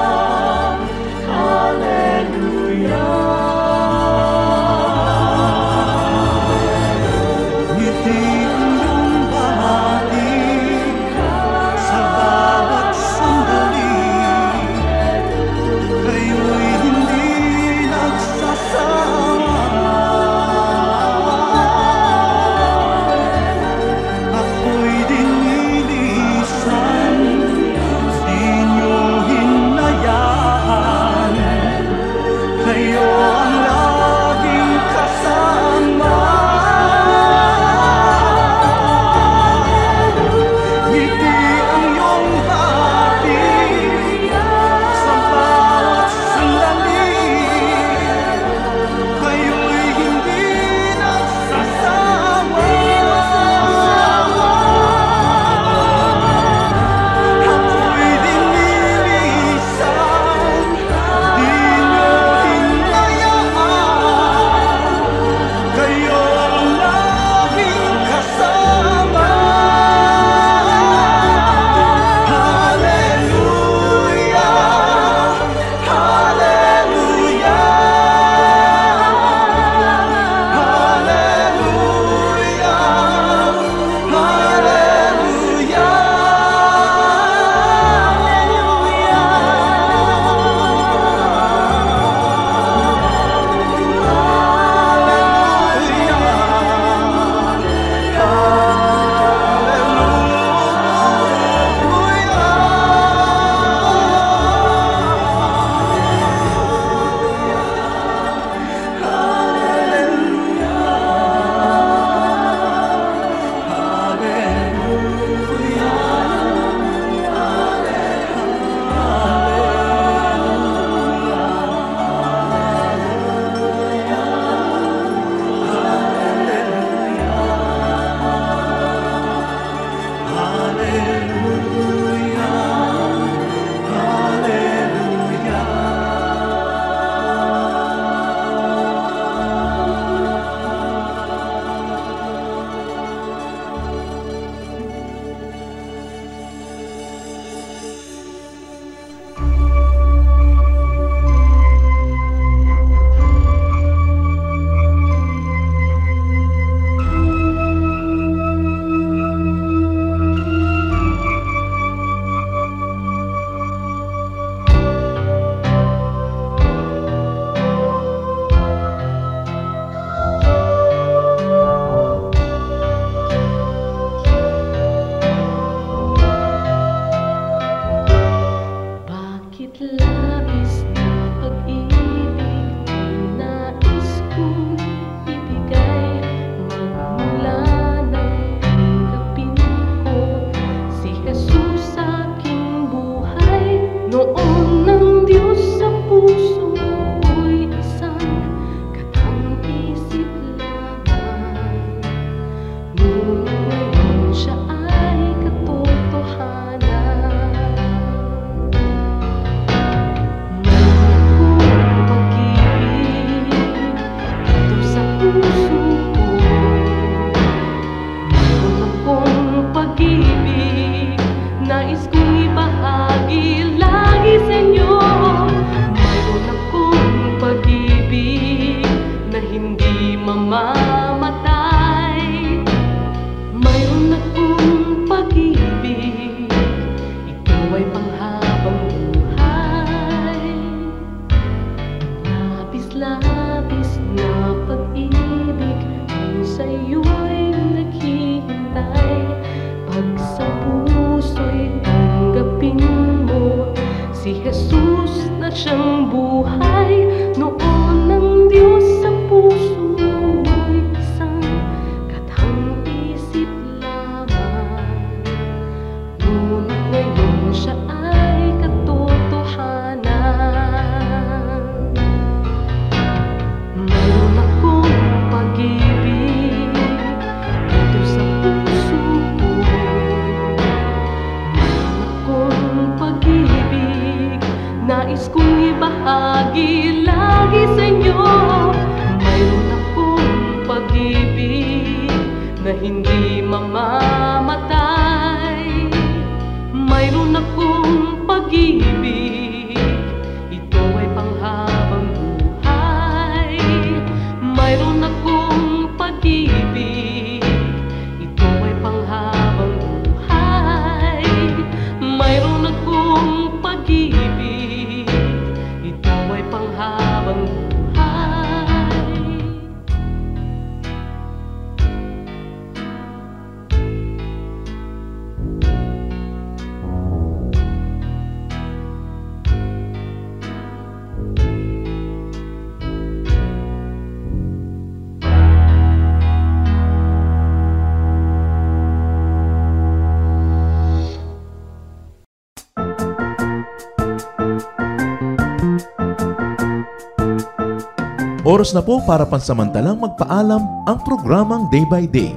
Speaker 1: Oras na po para pansamantalang magpaalam ang programang Day by Day.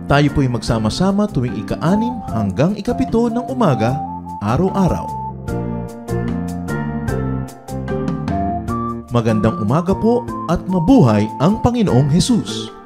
Speaker 1: Tayo po'y magsama-sama tuwing ika-6 hanggang ika-7 ng umaga, araw-araw. Magandang umaga po at mabuhay ang Panginoong Hesus!